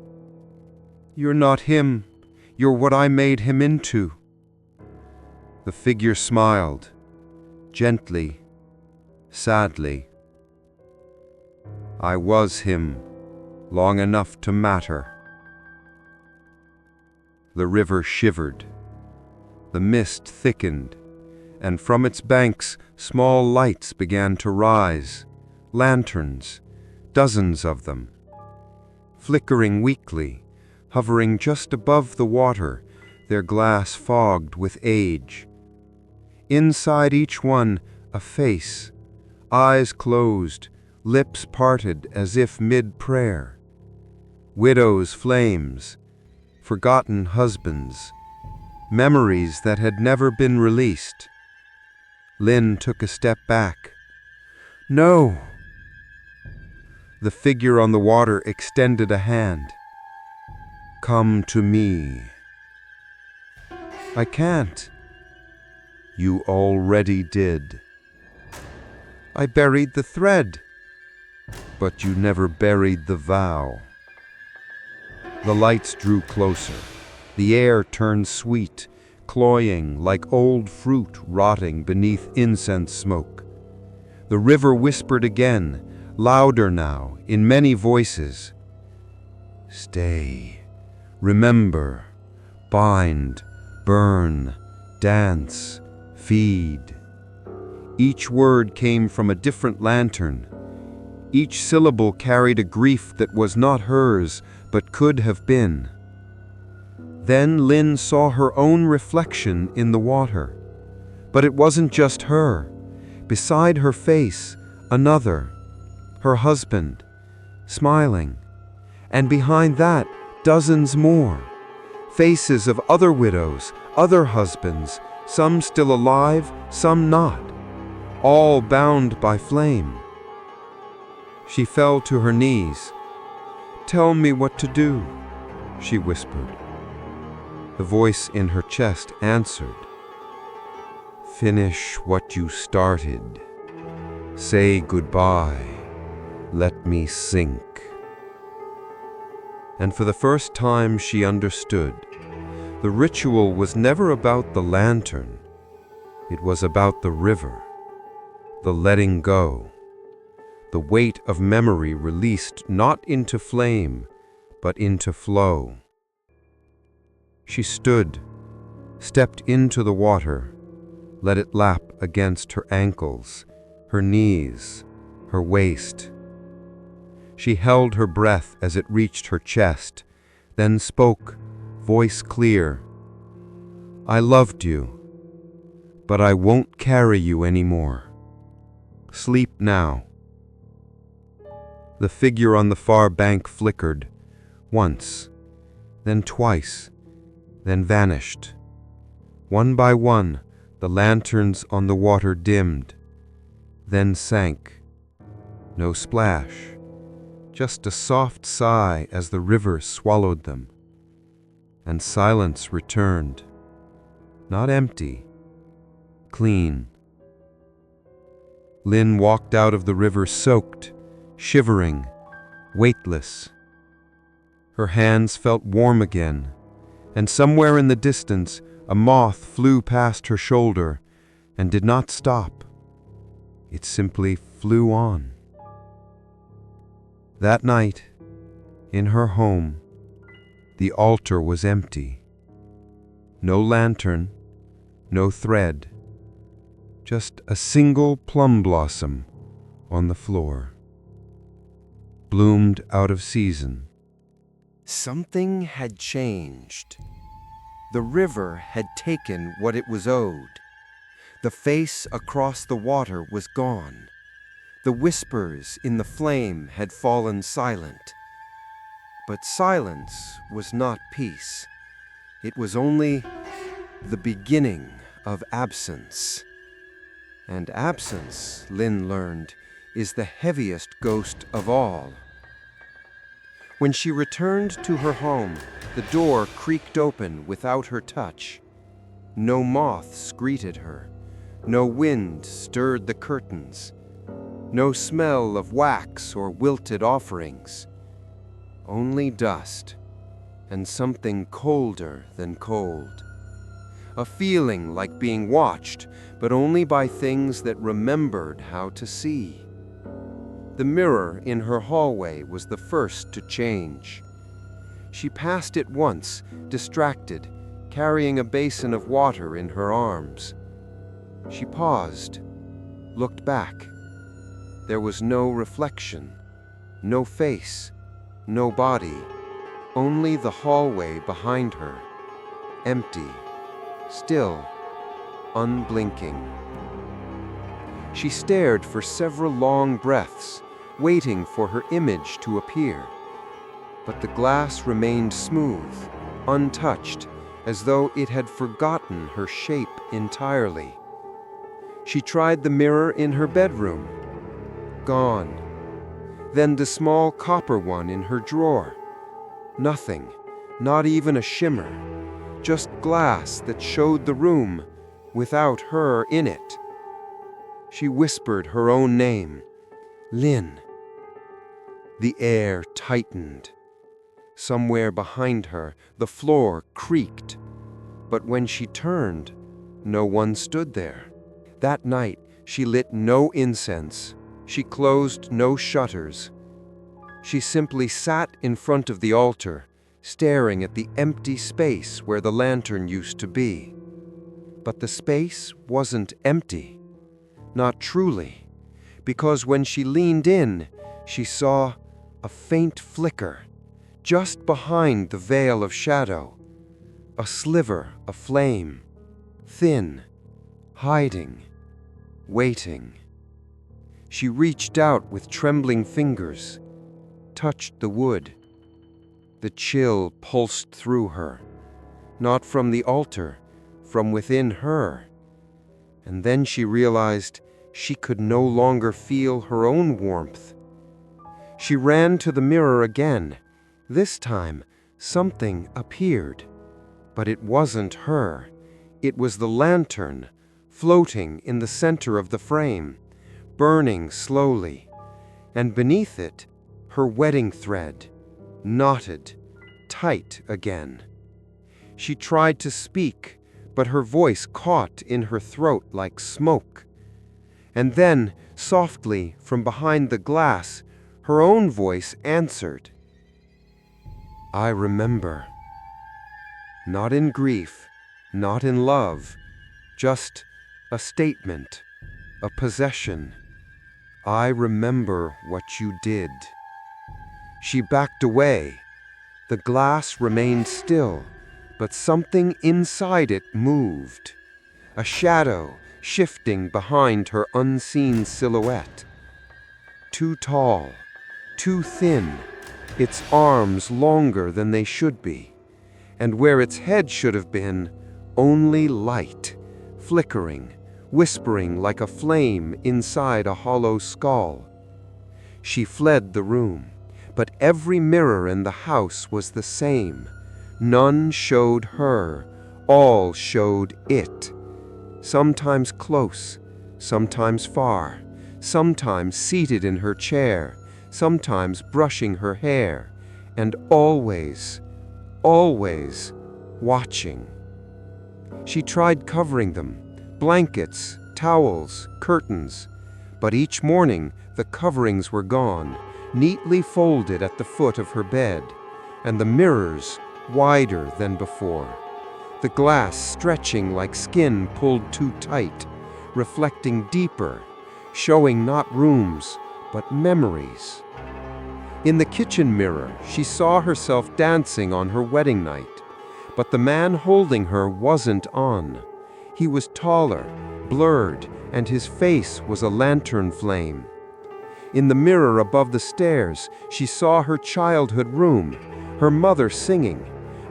You're not him. You're what I made him into. The figure smiled, gently, sadly. I was him, long enough to matter. The river shivered. The mist thickened, and from its banks small lights began to rise, lanterns, dozens of them, flickering weakly, hovering just above the water, their glass fogged with age. Inside each one, a face, eyes closed, lips parted as if mid-prayer. Widows' flames, forgotten husbands, memories that had never been released. Lynn took a step back. No! The figure on the water extended a hand. Come to me. I can't. You already did. I buried the thread, but you never buried the vow. The lights drew closer. The air turned sweet, cloying like old fruit rotting beneath incense smoke. The river whispered again, louder now, in many voices. Stay. Remember. Bind. Burn. Dance. Feed. Each word came from a different lantern. Each syllable carried a grief that was not hers, but could have been. Then Lynn saw her own reflection in the water. But it wasn't just her. Beside her face, another, her husband, smiling. And behind that, dozens more. Faces of other widows, other husbands, some still alive, some not, all bound by flame. She fell to her knees. Tell me what to do, she whispered. The voice in her chest answered. Finish what you started. Say goodbye. Let me sink. And for the first time she understood. The ritual was never about the lantern. It was about the river, the letting go, the weight of memory released not into flame, but into flow. She stood, stepped into the water, let it lap against her ankles, her knees, her waist. She held her breath as it reached her chest, then spoke, voice clear. I loved you, but I won't carry you anymore. Sleep now. The figure on the far bank flickered, once, then twice, then vanished. One by one, the lanterns on the water dimmed, then sank. No splash, just a soft sigh as the river swallowed them. And silence returned, not empty, clean. Lynn walked out of the river soaked, shivering, weightless. Her hands felt warm again, and somewhere in the distance a moth flew past her shoulder and did not stop. It simply flew on. That night, in her home, the altar was empty. No lantern, no thread, just a single plum blossom on the floor. Bloomed out of season. Something had changed. The river had taken what it was owed. The face across the water was gone. The whispers in the flame had fallen silent. But silence was not peace. It was only the beginning of absence. And absence, Lin learned, is the heaviest ghost of all. When she returned to her home, the door creaked open without her touch. No moths greeted her. No wind stirred the curtains. No smell of wax or wilted offerings. Only dust, and something colder than cold. A feeling like being watched, but only by things that remembered how to see. The mirror in her hallway was the first to change. She passed it once, distracted, carrying a basin of water in her arms. She paused, looked back. There was no reflection, no face, no body, only the hallway behind her, empty, still, unblinking. She stared for several long breaths, waiting for her image to appear. But the glass remained smooth, untouched, as though it had forgotten her shape entirely. She tried the mirror in her bedroom. Gone. Then the small copper one in her drawer. Nothing, not even a shimmer, just glass that showed the room without her in it. She whispered her own name, Lin. The air tightened. Somewhere behind her, the floor creaked. But when she turned, no one stood there. That night, she lit no incense. She closed no shutters. She simply sat in front of the altar, staring at the empty space where the lantern used to be. But the space wasn't empty. Not truly, because when she leaned in, she saw a faint flicker, just behind the veil of shadow, a sliver of flame, thin, hiding, waiting. She reached out with trembling fingers, touched the wood. The chill pulsed through her, not from the altar, from within her. And then she realized she could no longer feel her own warmth. She ran to the mirror again. This time, something appeared. But it wasn't her. It was the lantern, floating in the center of the frame, burning slowly. And beneath it, her wedding thread, knotted, tight again. She tried to speak, but her voice caught in her throat like smoke. And then, softly, from behind the glass, her own voice answered. I remember. Not in grief, not in love, just a statement, a possession. I remember what you did. She backed away. The glass remained still, but something inside it moved. A shadow shifting behind her unseen silhouette. Too tall, too thin, its arms longer than they should be, and where its head should have been, only light, flickering, whispering like a flame inside a hollow skull. She fled the room, but every mirror in the house was the same. None showed her, all showed it. Sometimes close, sometimes far, sometimes seated in her chair, sometimes brushing her hair, and always, always watching. She tried covering them, blankets, towels, curtains, but each morning the coverings were gone, neatly folded at the foot of her bed, and the mirrors wider than before. The glass stretching like skin pulled too tight, reflecting deeper, showing not rooms, but memories. In the kitchen mirror, she saw herself dancing on her wedding night, but the man holding her wasn't on. He was taller, blurred, and his face was a lantern flame. In the mirror above the stairs, she saw her childhood room, her mother singing,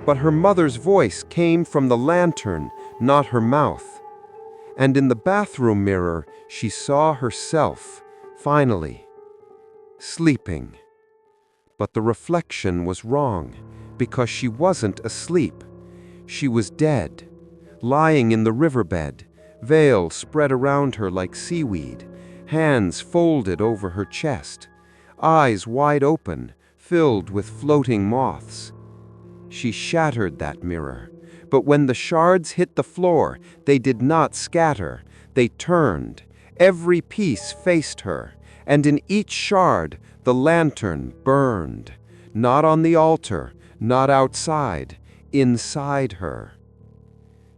but her mother's voice came from the lantern, not her mouth. And in the bathroom mirror, she saw herself, finally, sleeping. But the reflection was wrong, because she wasn't asleep. She was dead, lying in the riverbed, veil spread around her like seaweed, hands folded over her chest, eyes wide open, filled with floating moths. She shattered that mirror, but when the shards hit the floor, they did not scatter. They turned. Every piece faced her, and in each shard the lantern burned, not on the altar, not outside, inside her.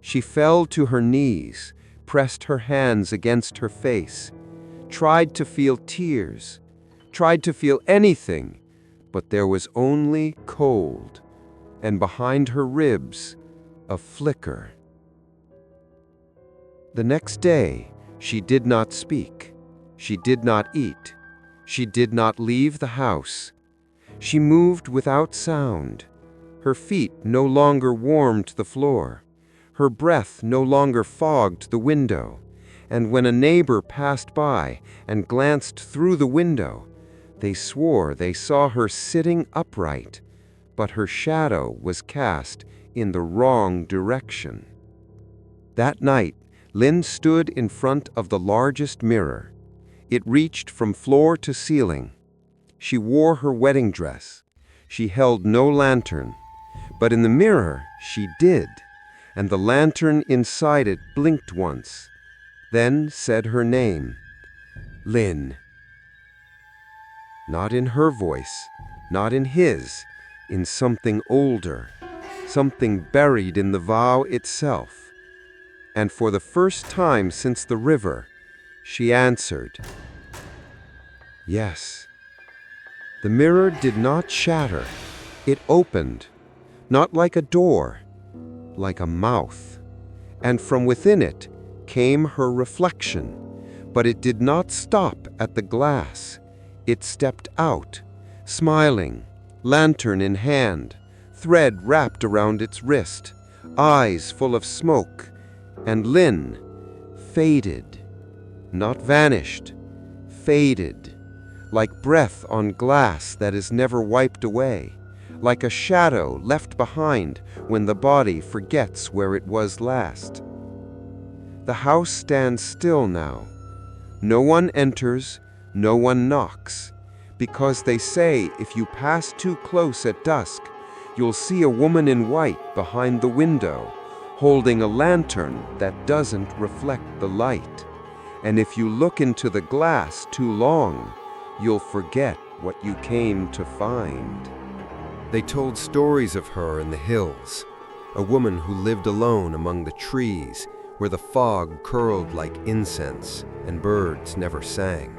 She fell to her knees, pressed her hands against her face, tried to feel tears, tried to feel anything, but there was only cold, and behind her ribs, a flicker. The next day, she did not speak. She did not eat. She did not leave the house. She moved without sound. Her feet no longer warmed the floor. Her breath no longer fogged the window. And when a neighbor passed by and glanced through the window, they swore they saw her sitting upright, but her shadow was cast in the wrong direction. That night, Lynn stood in front of the largest mirror. It reached from floor to ceiling. She wore her wedding dress. She held no lantern, but in the mirror she did, and the lantern inside it blinked once, then said her name, Lynn. Not in her voice, not in his, in something older, something buried in the vow itself. And for the first time since the river, she answered, yes. The mirror did not shatter. It opened, not like a door, like a mouth. And from within it came her reflection, but it did not stop at the glass. It stepped out, smiling, lantern in hand, thread wrapped around its wrist, eyes full of smoke, and Lynn faded, not vanished, faded, like breath on glass that is never wiped away, like a shadow left behind when the body forgets where it was last. The house stands still now. No one enters, no one knocks, because they say if you pass too close at dusk, you'll see a woman in white behind the window, holding a lantern that doesn't reflect the light. And if you look into the glass too long, you'll forget what you came to find. They told stories of her in the hills, a woman who lived alone among the trees, where the fog curled like incense and birds never sang.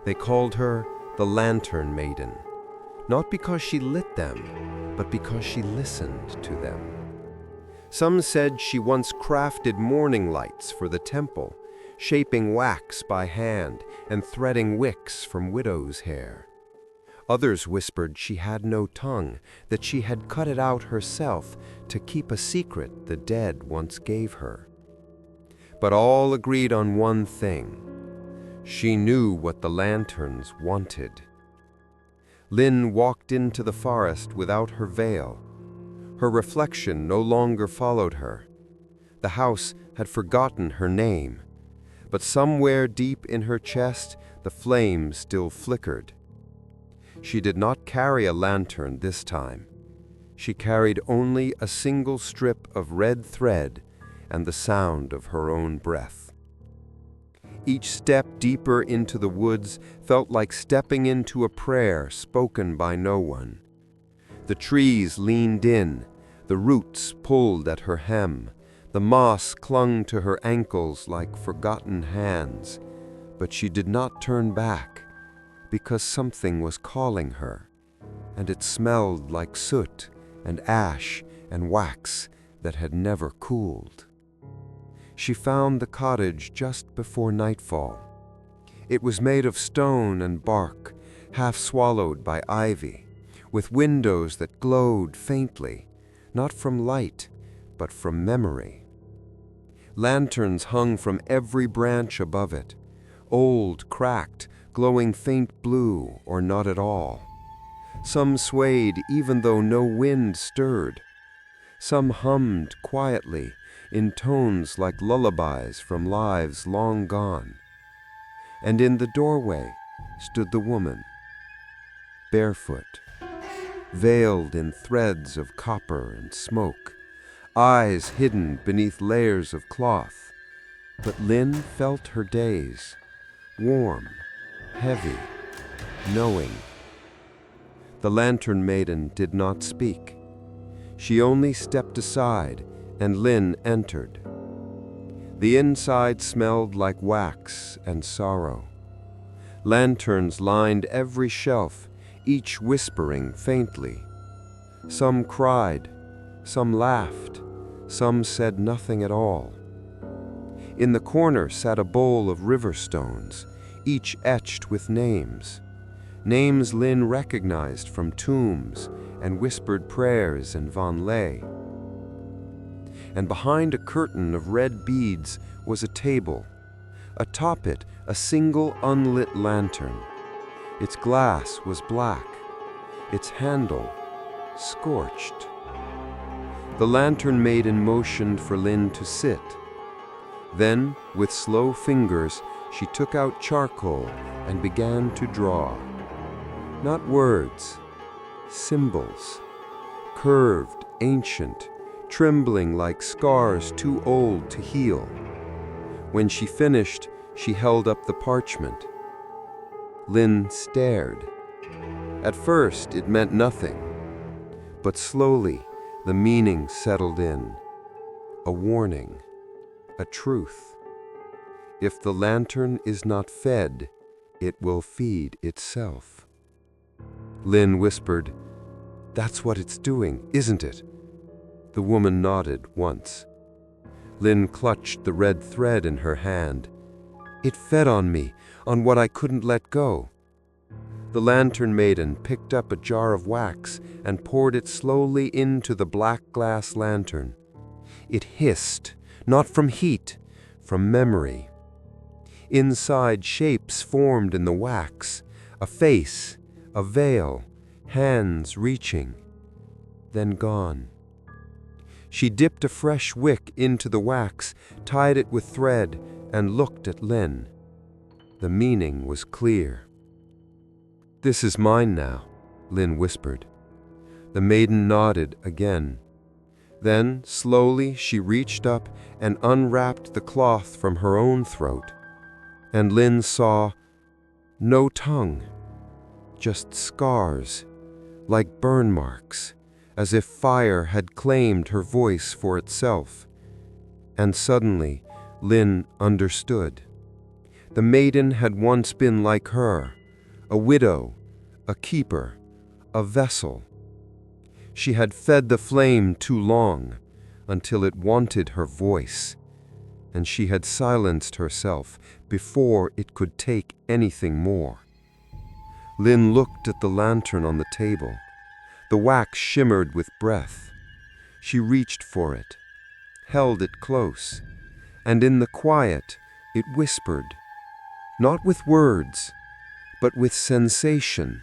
They called her the Lantern Maiden, not because she lit them, but because she listened to them. Some said she once crafted mourning lights for the temple, shaping wax by hand and threading wicks from widow's hair. Others whispered she had no tongue, that she had cut it out herself to keep a secret the dead once gave her. But all agreed on one thing. She knew what the lanterns wanted. Lynn walked into the forest without her veil. Her reflection no longer followed her. The house had forgotten her name, but somewhere deep in her chest the flame still flickered. She did not carry a lantern this time. She carried only a single strip of red thread and the sound of her own breath. Each step deeper into the woods felt like stepping into a prayer spoken by no one. The trees leaned in, the roots pulled at her hem, the moss clung to her ankles like forgotten hands, but she did not turn back, because something was calling her, and it smelled like soot and ash and wax that had never cooled. She found the cottage just before nightfall. It was made of stone and bark, half swallowed by ivy, with windows that glowed faintly, not from light, but from memory. Lanterns hung from every branch above it, old, cracked, glowing faint blue or not at all. Some swayed even though no wind stirred. Some hummed quietly in tones like lullabies from lives long gone. And in the doorway stood the woman, barefoot, veiled in threads of copper and smoke, eyes hidden beneath layers of cloth. But Lin felt her gaze, warm, heavy, knowing. The Lantern Maiden did not speak. She only stepped aside, and Lin entered. The inside smelled like wax and sorrow. Lanterns lined every shelf, each whispering faintly. Some cried, some laughed, some said nothing at all. In the corner sat a bowl of river stones, each etched with names. Names Lin recognized from tombs and whispered prayers in Vạn Lệ. And behind a curtain of red beads was a table. Atop it, a single unlit lantern. Its glass was black, its handle scorched. The Lantern Maiden motioned for Lin to sit. Then, with slow fingers, she took out charcoal and began to draw. Not words, symbols, curved, ancient, trembling like scars too old to heal. When she finished, she held up the parchment. Lin stared. At first, it meant nothing, but slowly the meaning settled in. A warning, a truth. If the lantern is not fed, it will feed itself. Lin whispered, "That's what it's doing, isn't it?" The woman nodded once. Lin clutched the red thread in her hand. It fed on me, on what I couldn't let go. The Lantern Maiden picked up a jar of wax and poured it slowly into the black glass lantern. It hissed, not from heat, from memory. Inside, shapes formed in the wax, a face, a veil, hands reaching, then gone. She dipped a fresh wick into the wax, tied it with thread, and looked at Lin. The meaning was clear. "This is mine now," Lin whispered. The maiden nodded again. Then, slowly, she reached up and unwrapped the cloth from her own throat. And Lin saw no tongue, just scars, like burn marks, as if fire had claimed her voice for itself. And suddenly, Lin understood. The maiden had once been like her, a widow, a keeper, a vessel. She had fed the flame too long, until it wanted her voice, and she had silenced herself before it could take anything more. Lin looked at the lantern on the table. The wax shimmered with breath. She reached for it, held it close, and in the quiet it whispered, not with words, but with sensation.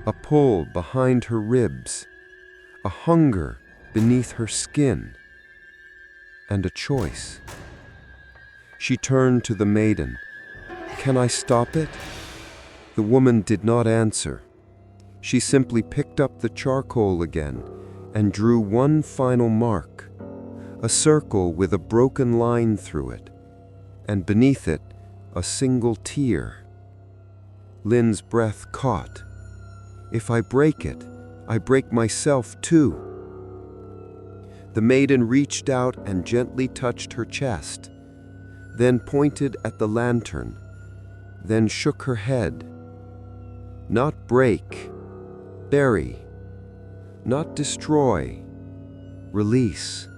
A pull behind her ribs, a hunger beneath her skin, and a choice. She turned to the maiden. "Can I stop it?" The woman did not answer. She simply picked up the charcoal again and drew one final mark, a circle with a broken line through it, and beneath it, a single tear. Lin's breath caught. "If I break it, I break myself too." The maiden reached out and gently touched her chest, then pointed at the lantern, then shook her head. Not break, bury, not destroy, release.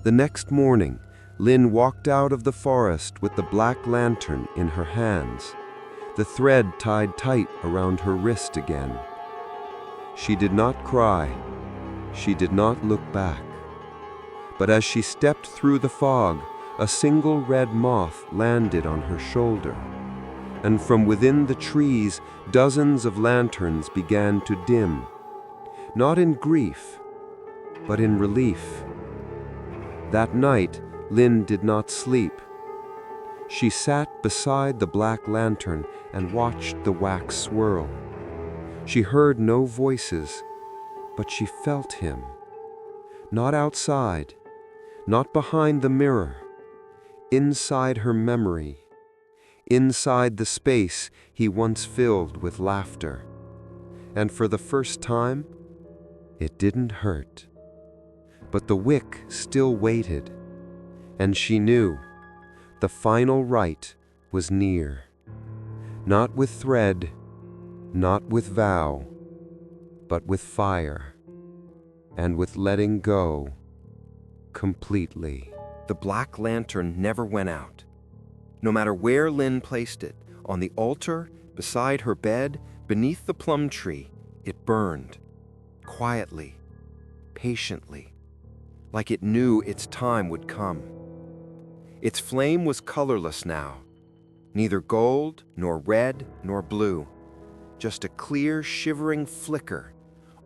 The next morning, Lin walked out of the forest with the black lantern in her hands, the thread tied tight around her wrist again. She did not cry. She did not look back. But as she stepped through the fog, a single red moth landed on her shoulder, and from within the trees, dozens of lanterns began to dim, not in grief, but in relief. That night, Lin did not sleep. She sat beside the black lantern and watched the wax swirl. She heard no voices, but she felt him. Not outside, not behind the mirror, inside her memory, inside the space he once filled with laughter. And for the first time, it didn't hurt. But the wick still waited, and she knew the final rite was near. Not with thread, not with vow, but with fire, and with letting go completely. The black lantern never went out. No matter where Lin placed it, on the altar, beside her bed, beneath the plum tree, it burned, quietly, patiently, like it knew its time would come. Its flame was colorless now, neither gold, nor red, nor blue, just a clear, shivering flicker,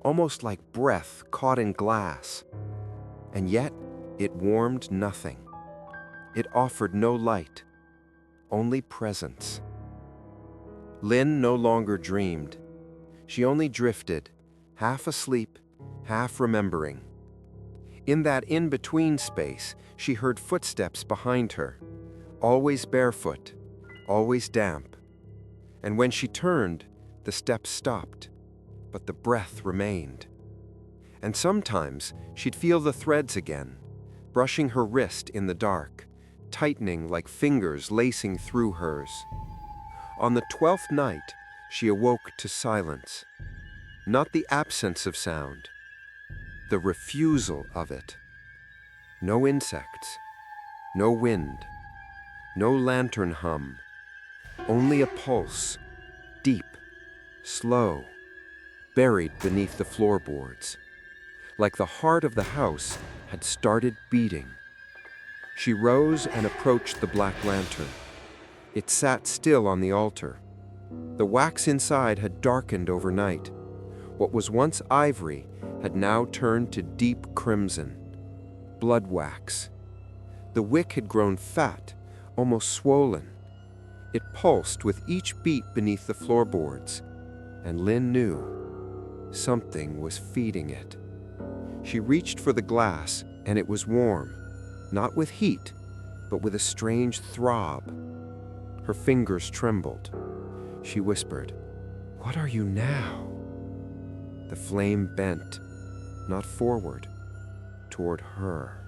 almost like breath caught in glass. And yet, it warmed nothing. It offered no light, only presence. Lin no longer dreamed. She only drifted, half asleep, half remembering. In that in-between space, she heard footsteps behind her, always barefoot, always damp. And when she turned, the steps stopped, but the breath remained. And sometimes she'd feel the threads again, brushing her wrist in the dark, tightening like fingers lacing through hers. On the 12th night, she awoke to silence. Not the absence of sound, the refusal of it. No insects, no wind, no lantern hum, only a pulse, deep, slow, buried beneath the floorboards, like the heart of the house had started beating. She rose and approached the black lantern. It sat still on the altar. The wax inside had darkened overnight. What was once ivory had now turned to deep crimson, blood wax. The wick had grown fat, almost swollen. It pulsed with each beat beneath the floorboards, and Lin knew something was feeding it. She reached for the glass, and it was warm, not with heat, but with a strange throb. Her fingers trembled. She whispered, "What are you now?" The flame bent, not forward, toward her.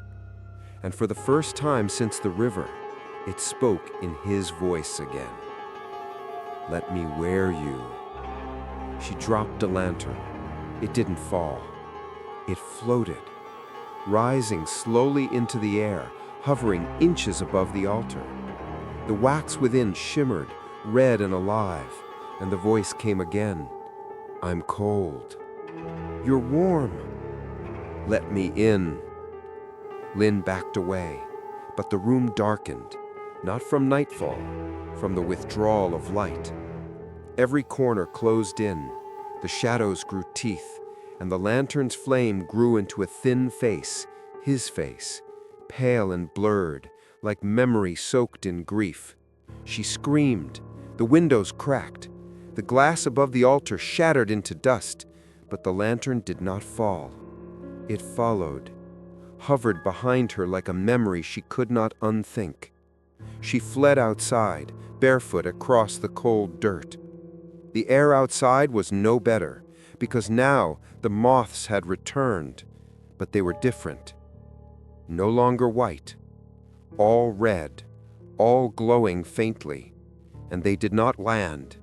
And for the first time since the river, it spoke in his voice again. "Let me wear you." She dropped the lantern. It didn't fall. It floated, rising slowly into the air, hovering inches above the altar. The wax within shimmered, red and alive, and the voice came again. "I'm cold." "You're warm." "Let me in." Lin backed away, but the room darkened, not from nightfall, from the withdrawal of light. Every corner closed in, the shadows grew teeth, and the lantern's flame grew into a thin face, his face, pale and blurred, like memory soaked in grief. She screamed. The windows cracked. The glass above the altar shattered into dust, but the lantern did not fall. It followed, hovered behind her like a memory she could not unthink. She fled outside, barefoot across the cold dirt. The air outside was no better, because now the moths had returned, but they were different. No longer white, all red, all glowing faintly, and they did not land.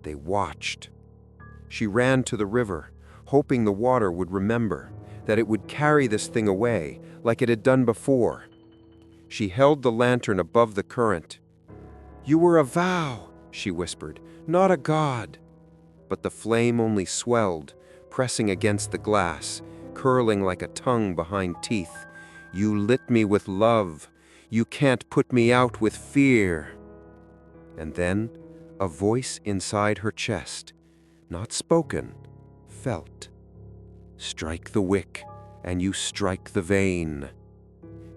They watched. She ran to the river, hoping the water would remember, that it would carry this thing away like it had done before. She held the lantern above the current. "You were a vow," she whispered, "not a god." But the flame only swelled, pressing against the glass, curling like a tongue behind teeth. "You lit me with love. You can't put me out with fear." And then, a voice inside her chest, not spoken, felt. "Strike the wick, and you strike the vein."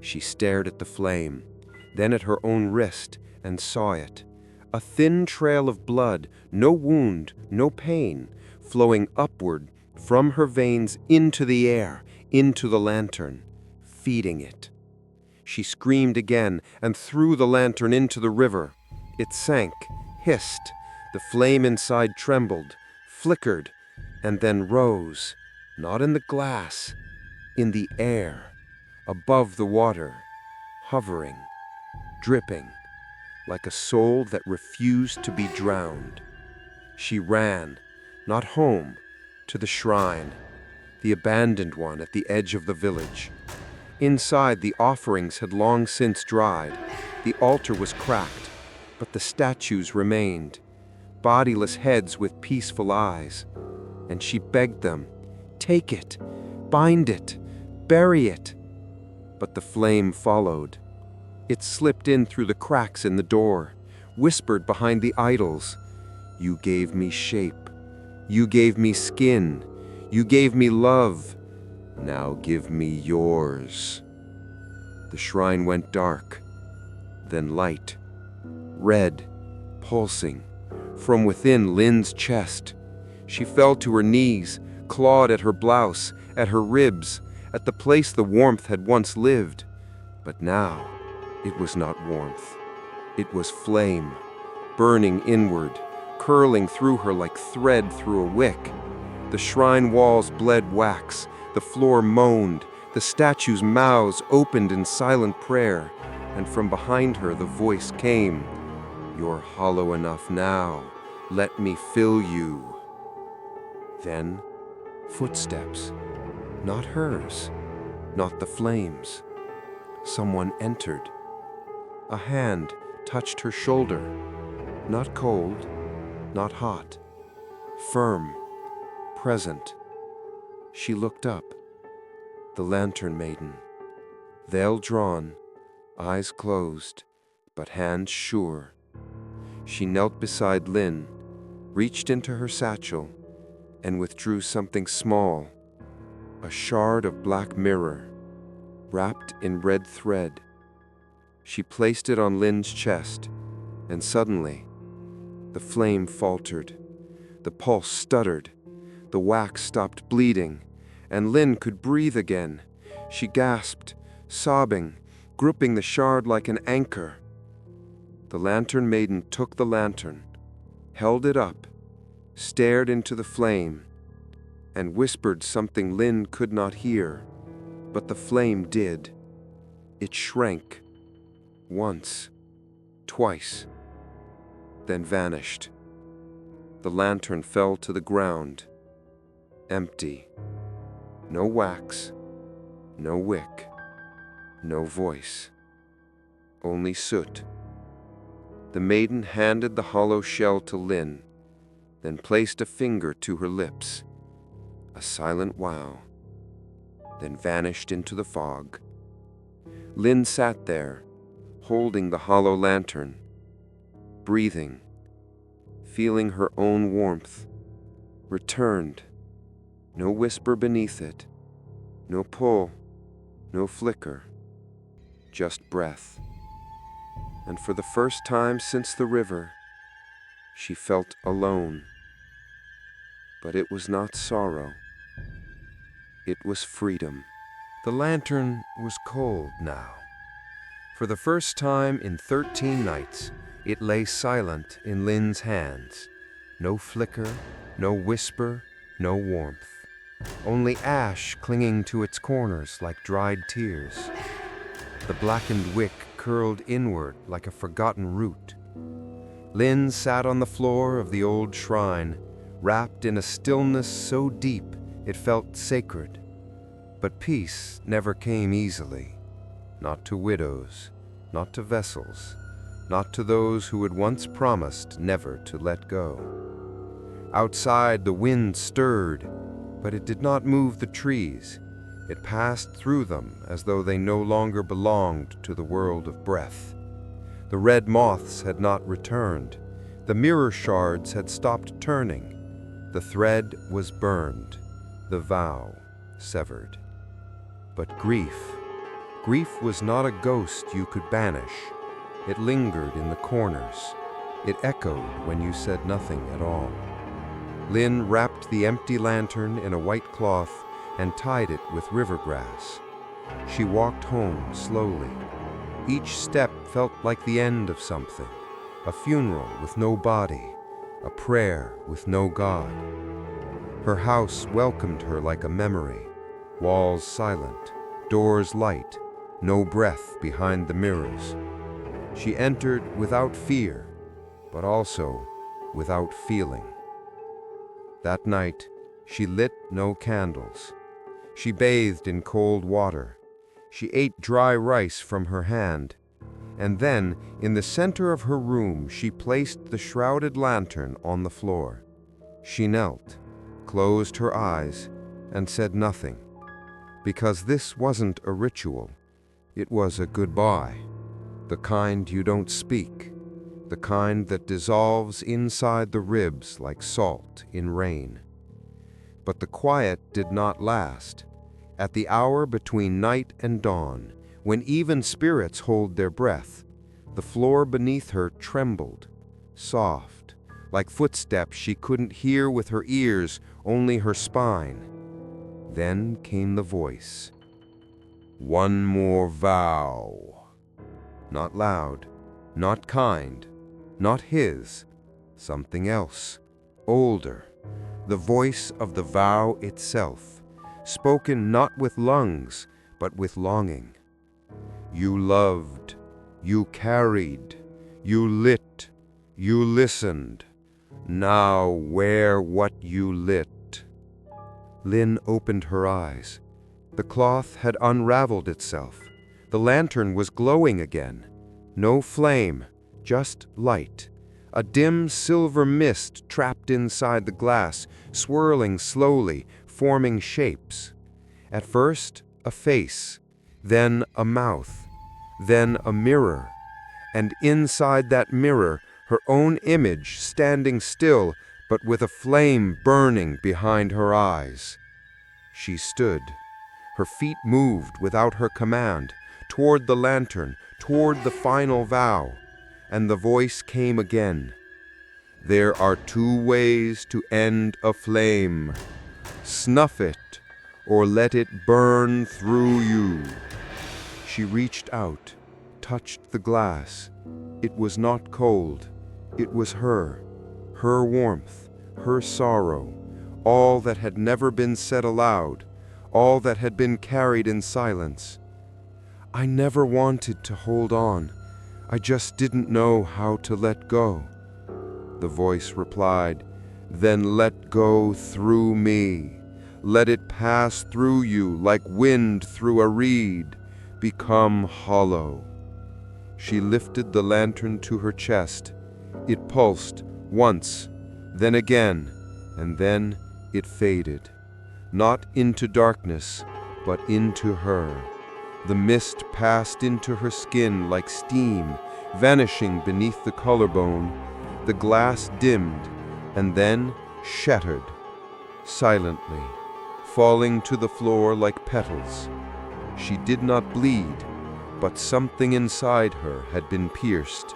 She stared at the flame, then at her own wrist, and saw it. A thin trail of blood, no wound, no pain, flowing upward from her veins into the air, into the lantern, feeding it. She screamed again and threw the lantern into the river. It sank, hissed. The flame inside trembled, flickered, and then rose, not in the glass, in the air, above the water, hovering, dripping, like a soul that refused to be drowned. She ran, not home, to the shrine, the abandoned one at the edge of the village. Inside, the offerings had long since dried. The altar was cracked, but the statues remained, bodiless heads with peaceful eyes. And she begged them, "Take it, bind it, bury it." But the flame followed. It slipped in through the cracks in the door, whispered behind the idols, "You gave me shape. You gave me skin. You gave me love. Now give me yours." The shrine went dark, then light, red, pulsing, from within Lin's chest. She fell to her knees, clawed at her blouse, at her ribs, at the place the warmth had once lived. But now, it was not warmth. It was flame, burning inward, curling through her like thread through a wick. The shrine walls bled wax, the floor moaned, the statues' mouths opened in silent prayer, and from behind her the voice came, "You're hollow enough now. Let me fill you." Then, footsteps, not hers, not the flames. Someone entered. A hand touched her shoulder, not cold, not hot, firm, present. She looked up. The Lantern Maiden, veil drawn, eyes closed, but hands sure. She knelt beside Lin, reached into her satchel, and withdrew something small, a shard of black mirror, wrapped in red thread. She placed it on Lin's chest, and suddenly, the flame faltered. The pulse stuttered. The wax stopped bleeding, and Lin could breathe again. She gasped, sobbing, gripping the shard like an anchor. The Lantern Maiden took the lantern, held it up, stared into the flame, and whispered something Lin could not hear, but the flame did. It shrank, once, twice, then vanished. The lantern fell to the ground, empty. No wax, no wick, no voice, only soot. The maiden handed the hollow shell to Lin, then placed a finger to her lips. A silent wow, then vanished into the fog. Lin sat there, holding the hollow lantern, breathing, feeling her own warmth, returned. No whisper beneath it, no pull, no flicker, just breath. And for the first time since the river, she felt alone. But it was not sorrow. It was freedom. The lantern was cold now. For the first time in 13 nights, it lay silent in Lin's hands. No flicker, no whisper, no warmth. Only ash clinging to its corners like dried tears. The blackened wick curled inward like a forgotten root. Lin sat on the floor of the old shrine, wrapped in a stillness so deep it felt sacred. But peace never came easily, not to widows, not to vessels, not to those who had once promised never to let go. Outside, the wind stirred, but it did not move the trees. It passed through them as though they no longer belonged to the world of breath. The red moths had not returned. The mirror shards had stopped turning. The thread was burned, the vow severed. But grief was not a ghost you could banish. It lingered in the corners. It echoed when you said nothing at all. Lin wrapped the empty lantern in a white cloth and tied it with river grass. She walked home slowly. Each step felt like the end of something, a funeral with no body, a prayer with no God. Her house welcomed her like a memory, walls silent, doors light, no breath behind the mirrors. She entered without fear, but also without feeling. That night, she lit no candles. She bathed in cold water. She ate dry rice from her hand. And then, in the center of her room, she placed the shrouded lantern on the floor. She knelt, closed her eyes, and said nothing. Because this wasn't a ritual. It was a goodbye. The kind you don't speak. The kind that dissolves inside the ribs like salt in rain. But the quiet did not last. At the hour between night and dawn, when even spirits hold their breath, the floor beneath her trembled, soft, like footsteps she couldn't hear with her ears, only her spine. Then came the voice. One more vow. Not loud, not kind, not his, something else, older, the voice of the vow itself, spoken not with lungs, but with longing. You loved, you carried, you lit, you listened. Now wear what you lit. Lin opened her eyes. The cloth had unraveled itself. The lantern was glowing again. No flame, just light. A dim silver mist trapped inside the glass, swirling slowly, forming shapes. At first, a face, then a mouth, then a mirror. And inside that mirror, her own image standing still, but with a flame burning behind her eyes. She stood. Her feet moved without her command, toward the lantern, toward the final vow. And the voice came again. There are two ways to end a flame. Snuff it, or let it burn through you. She reached out, touched the glass. It was not cold. It was her warmth, her sorrow, all that had never been said aloud, all that had been carried in silence. I never wanted to hold on. I just didn't know how to let go. The voice replied, Then let go through me. Let it pass through you like wind through a reed. Become hollow. She lifted the lantern to her chest. It pulsed once, then again, and then it faded. Not into darkness, but into her. The mist passed into her skin like steam, vanishing beneath the collarbone. The glass dimmed, and then shattered, silently, falling to the floor like petals. She did not bleed, but something inside her had been pierced.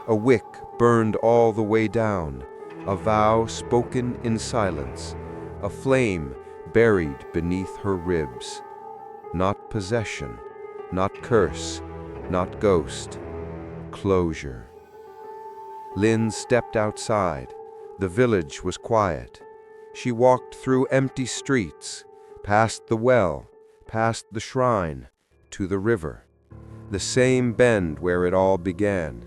A wick burned all the way down, a vow spoken in silence, a flame buried beneath her ribs. Not possession, not curse, not ghost. Closure. Lin stepped outside. The village was quiet. She walked through empty streets, past the well, past the shrine, to the river, the same bend where it all began.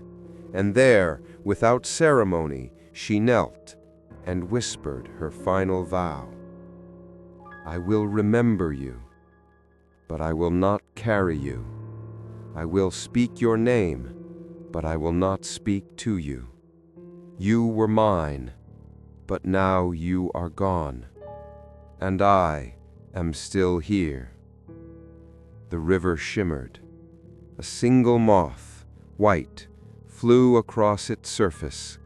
And there, without ceremony, she knelt and whispered her final vow. I will remember you, but I will not carry you. I will speak your name, but I will not speak to you. You were mine, but now you are gone, and I am still here." The river shimmered. A single moth, white, flew across its surface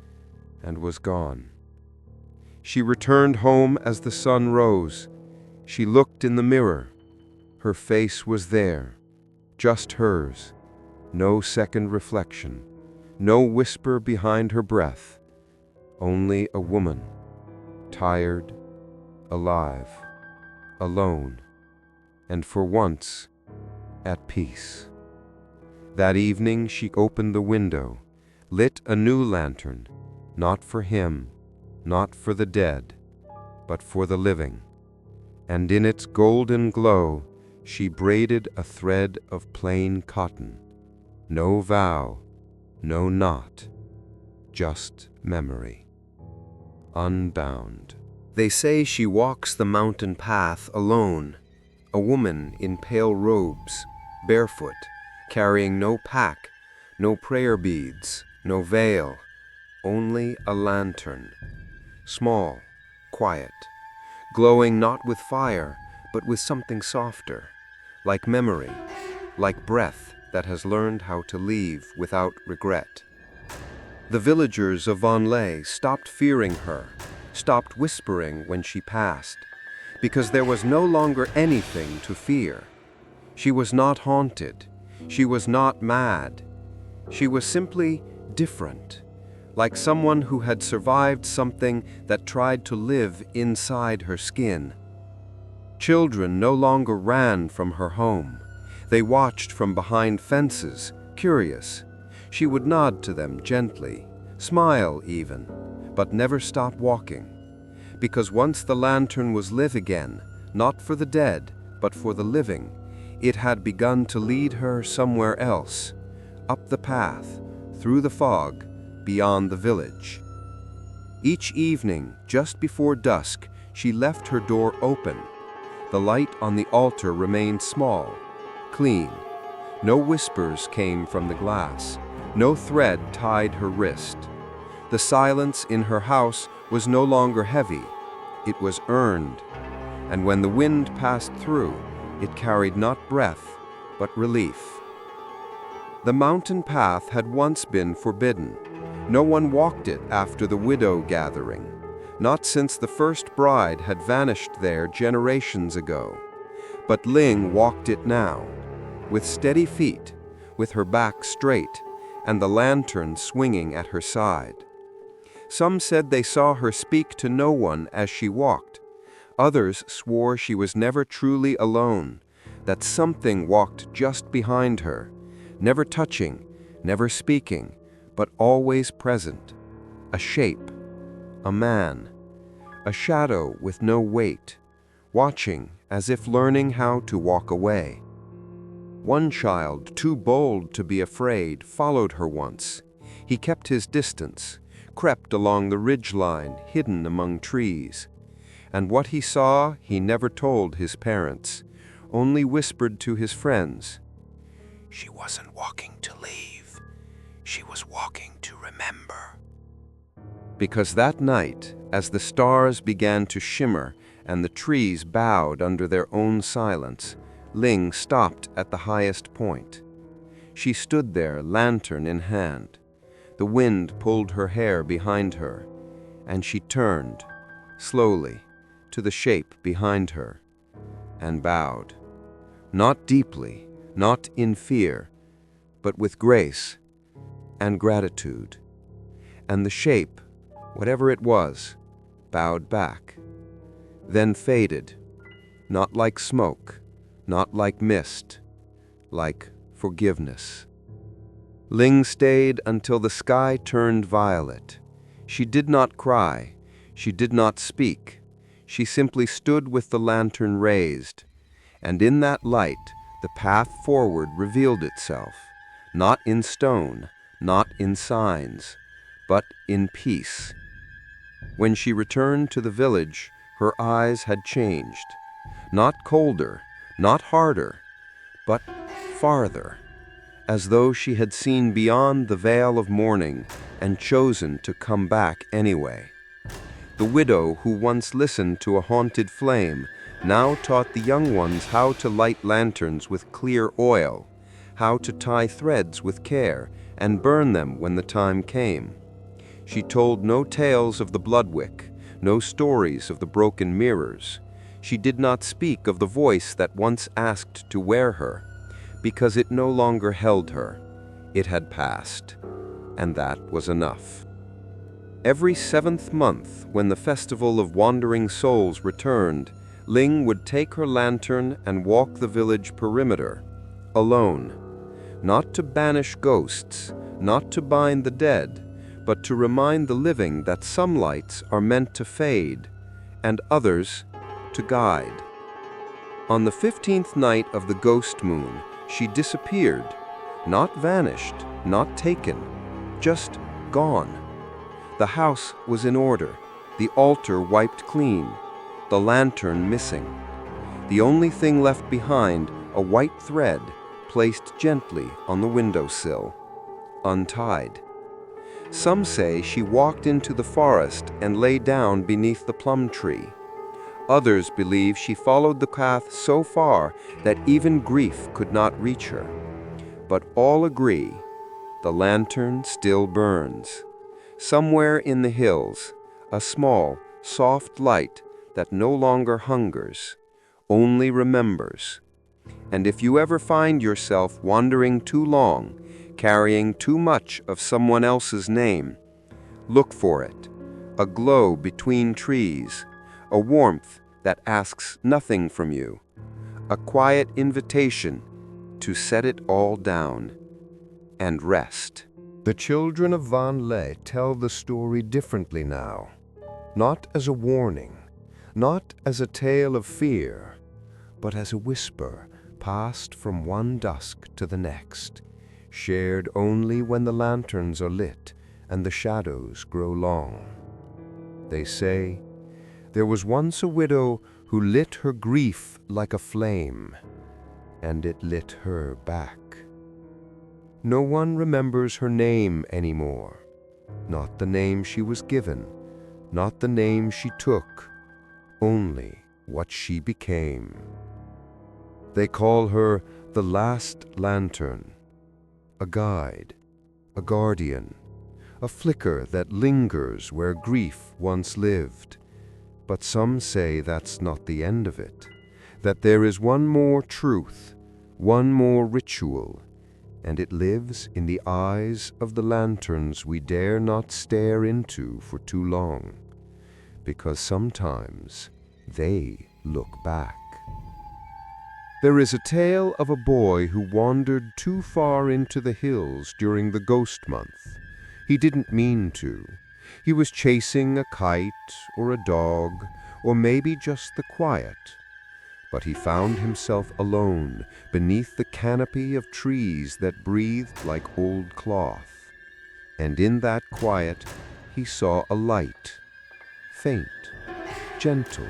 and was gone. She returned home as the sun rose. She looked in the mirror. Her face was there, just hers, no second reflection, no whisper behind her breath, only a woman, tired, alive, alone, and for once, at peace. That evening she opened the window, lit a new lantern, not for him, not for the dead, but for the living, and in its golden glow she braided a thread of plain cotton. No vow, no knot, just memory, unbound. They say she walks the mountain path alone, a woman in pale robes, barefoot, carrying no pack, no prayer beads, no veil, only a lantern, small, quiet, glowing not with fire, but with something softer, like memory, like breath that has learned how to leave without regret. The villagers of Vạn Lệ stopped fearing her, stopped whispering when she passed, because there was no longer anything to fear. She was not haunted. She was not mad. She was simply different, like someone who had survived something that tried to live inside her skin. Children no longer ran from her home. They watched from behind fences, curious. She would nod to them gently, smile even, but never stop walking. Because once the lantern was lit again, not for the dead, but for the living, it had begun to lead her somewhere else, up the path, through the fog, beyond the village. Each evening, just before dusk, she left her door open. The light on the altar remained small, clean. No whispers came from the glass. No thread tied her wrist. The silence in her house was no longer heavy. It was earned. And when the wind passed through, it carried not breath, but relief. The mountain path had once been forbidden. No one walked it after the widow gathering, not since the first bride had vanished there generations ago. But Linh walked it now, with steady feet, with her back straight, and the lantern swinging at her side. Some said they saw her speak to no one as she walked. Others swore she was never truly alone, that something walked just behind her, never touching, never speaking, but always present. A shape, a man, a shadow with no weight, watching as if learning how to walk away. One child, too bold to be afraid, followed her once. He kept his distance, crept along the ridgeline, hidden among trees. And what he saw, he never told his parents, only whispered to his friends. She wasn't walking to leave. She was walking to remember. Because that night, as the stars began to shimmer and the trees bowed under their own silence, Linh stopped at the highest point. She stood there, lantern in hand. The wind pulled her hair behind her, and she turned, slowly, to the shape behind her, and bowed. Not deeply, not in fear, but with grace and gratitude. And the shape, whatever it was, bowed back, then faded, not like smoke, not like mist, like forgiveness. Linh stayed until the sky turned violet. She did not cry, she did not speak. She simply stood with the lantern raised, and in that light the path forward revealed itself, not in stone, not in signs, but in peace. When she returned to the village, her eyes had changed, not colder, not harder, but farther, as though she had seen beyond the veil of mourning and chosen to come back anyway. The widow who once listened to a haunted flame now taught the young ones how to light lanterns with clear oil, how to tie threads with care and burn them when the time came. She told no tales of the bloodwick, no stories of the broken mirrors. She did not speak of the voice that once asked to wear her, because it no longer held her. It had passed, and that was enough. Every 7th month, when the festival of wandering souls returned, Ling would take her lantern and walk the village perimeter, alone, not to banish ghosts, not to bind the dead, but to remind the living that some lights are meant to fade, and others to guide. On the 15th night of the ghost moon, she disappeared, not vanished, not taken, just gone. The house was in order, the altar wiped clean, the lantern missing. The only thing left behind, a white thread placed gently on the windowsill, untied. Some say she walked into the forest and lay down beneath the plum tree. Others believe she followed the path so far that even grief could not reach her. But all agree, the lantern still burns. Somewhere in the hills, a small, soft light that no longer hungers, only remembers. And if you ever find yourself wandering too long, carrying too much of someone else's name, look for it, a glow between trees, a warmth that asks nothing from you, a quiet invitation to set it all down and rest. The children of Vạn Lệ tell the story differently now, not as a warning, not as a tale of fear, but as a whisper passed from one dusk to the next, shared only when the lanterns are lit and the shadows grow long. They say, there was once a widow who lit her grief like a flame, and it lit her back. No one remembers her name anymore, not the name she was given, not the name she took, only what she became. They call her the last lantern, a guide, a guardian, a flicker that lingers where grief once lived. But some say that's not the end of it, that there is one more truth, one more ritual, and it lives in the eyes of the lanterns we dare not stare into for too long, because sometimes they look back. There is a tale of a boy who wandered too far into the hills during the ghost month. He didn't mean to. He was chasing a kite or a dog, or maybe just the quiet. But he found himself alone beneath the canopy of trees that breathed like old cloth. And in that quiet, he saw a light, faint, gentle,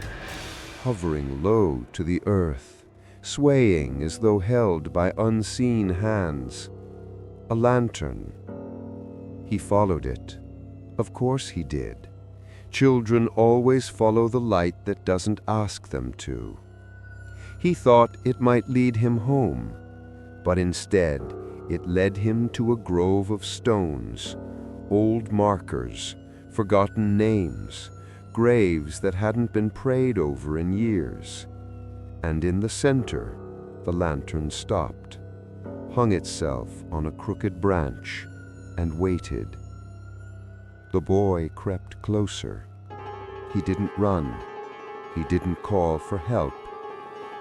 hovering low to the earth, swaying as though held by unseen hands. A lantern. He followed it. Of course he did. Children always follow the light that doesn't ask them to. He thought it might lead him home, but instead it led him to a grove of stones, old markers, forgotten names, graves that hadn't been prayed over in years. And in the center, the lantern stopped, hung itself on a crooked branch, and waited. The boy crept closer. He didn't run. He didn't call for help.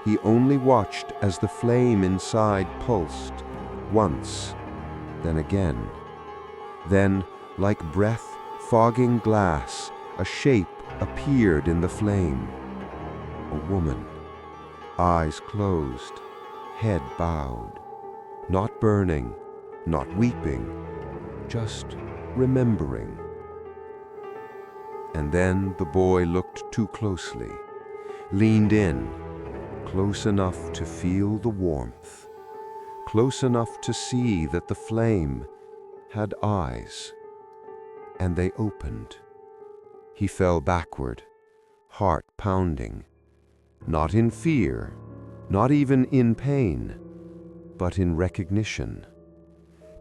He only watched as the flame inside pulsed, once, then again. Then, like breath fogging glass, a shape appeared in the flame. A woman, eyes closed, head bowed, not burning, not weeping, just remembering. And then the boy looked too closely, leaned in, close enough to feel the warmth. close enough to see that the flame had eyes. And they opened. He fell backward, heart pounding, not in fear, not even in pain, but in recognition,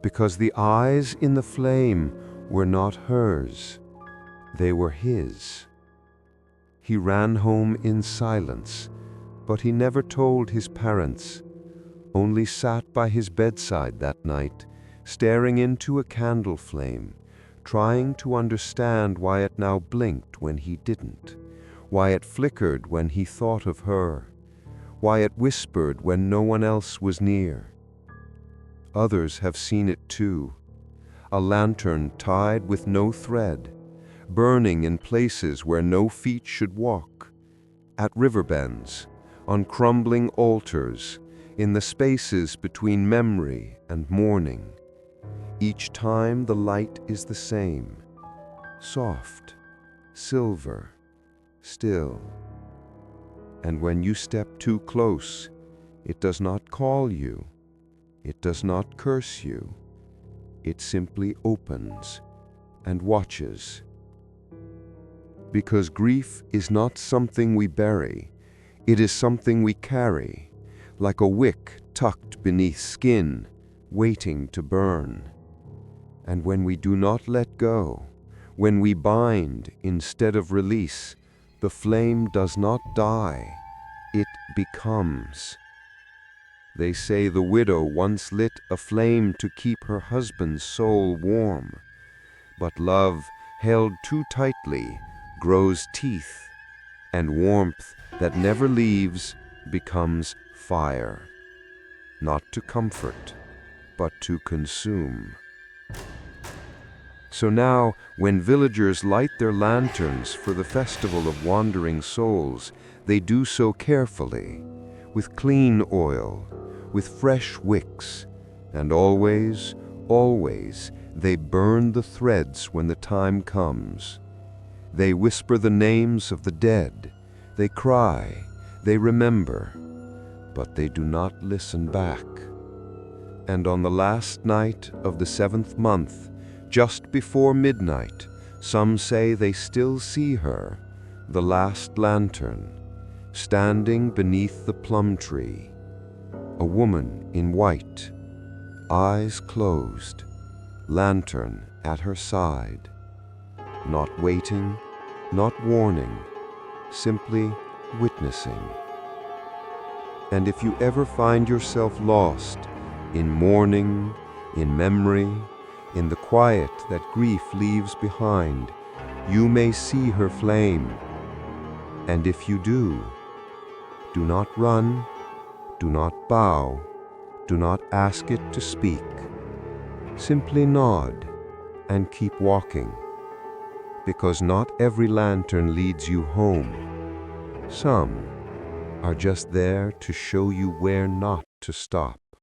because the eyes in the flame were not hers, they were his. He ran home in silence, but he never told his parents, only sat by his bedside that night, staring into a candle flame, trying to understand why it now blinked when he didn't, why it flickered when he thought of her, why it whispered when no one else was near. Others have seen it too, a lantern tied with no thread, burning in places where no feet should walk, at river bends, on crumbling altars, in the spaces between memory and mourning. Each time the light is the same, soft, silver, still. And when you step too close, it does not call you, it does not curse you, it simply opens and watches. Because grief is not something we bury, it is something we carry, like a wick tucked beneath skin, waiting to burn. And when we do not let go, when we bind instead of release, the flame does not die, it becomes. They say the widow once lit a flame to keep her husband's soul warm, but love, held too tightly, grows teeth, and warmth that never leaves becomes fire, not to comfort, but to consume. So now, when villagers light their lanterns for the festival of wandering souls, they do so carefully, with clean oil, with fresh wicks, and always, always, they burn the threads when the time comes. They whisper the names of the dead, they cry, they remember, but they do not listen back. And on the last night of the 7th month, just before midnight, some say they still see her, the last lantern, standing beneath the plum tree, a woman in white, eyes closed, lantern at her side, not waiting, not warning, simply witnessing. And if you ever find yourself lost in mourning, in memory, in the quiet that grief leaves behind, you may see her flame. And if you do not run, do not bow, do not ask it to speak. Simply nod and keep walking, because not every lantern leads you home. Some are just there to show you where not to stop.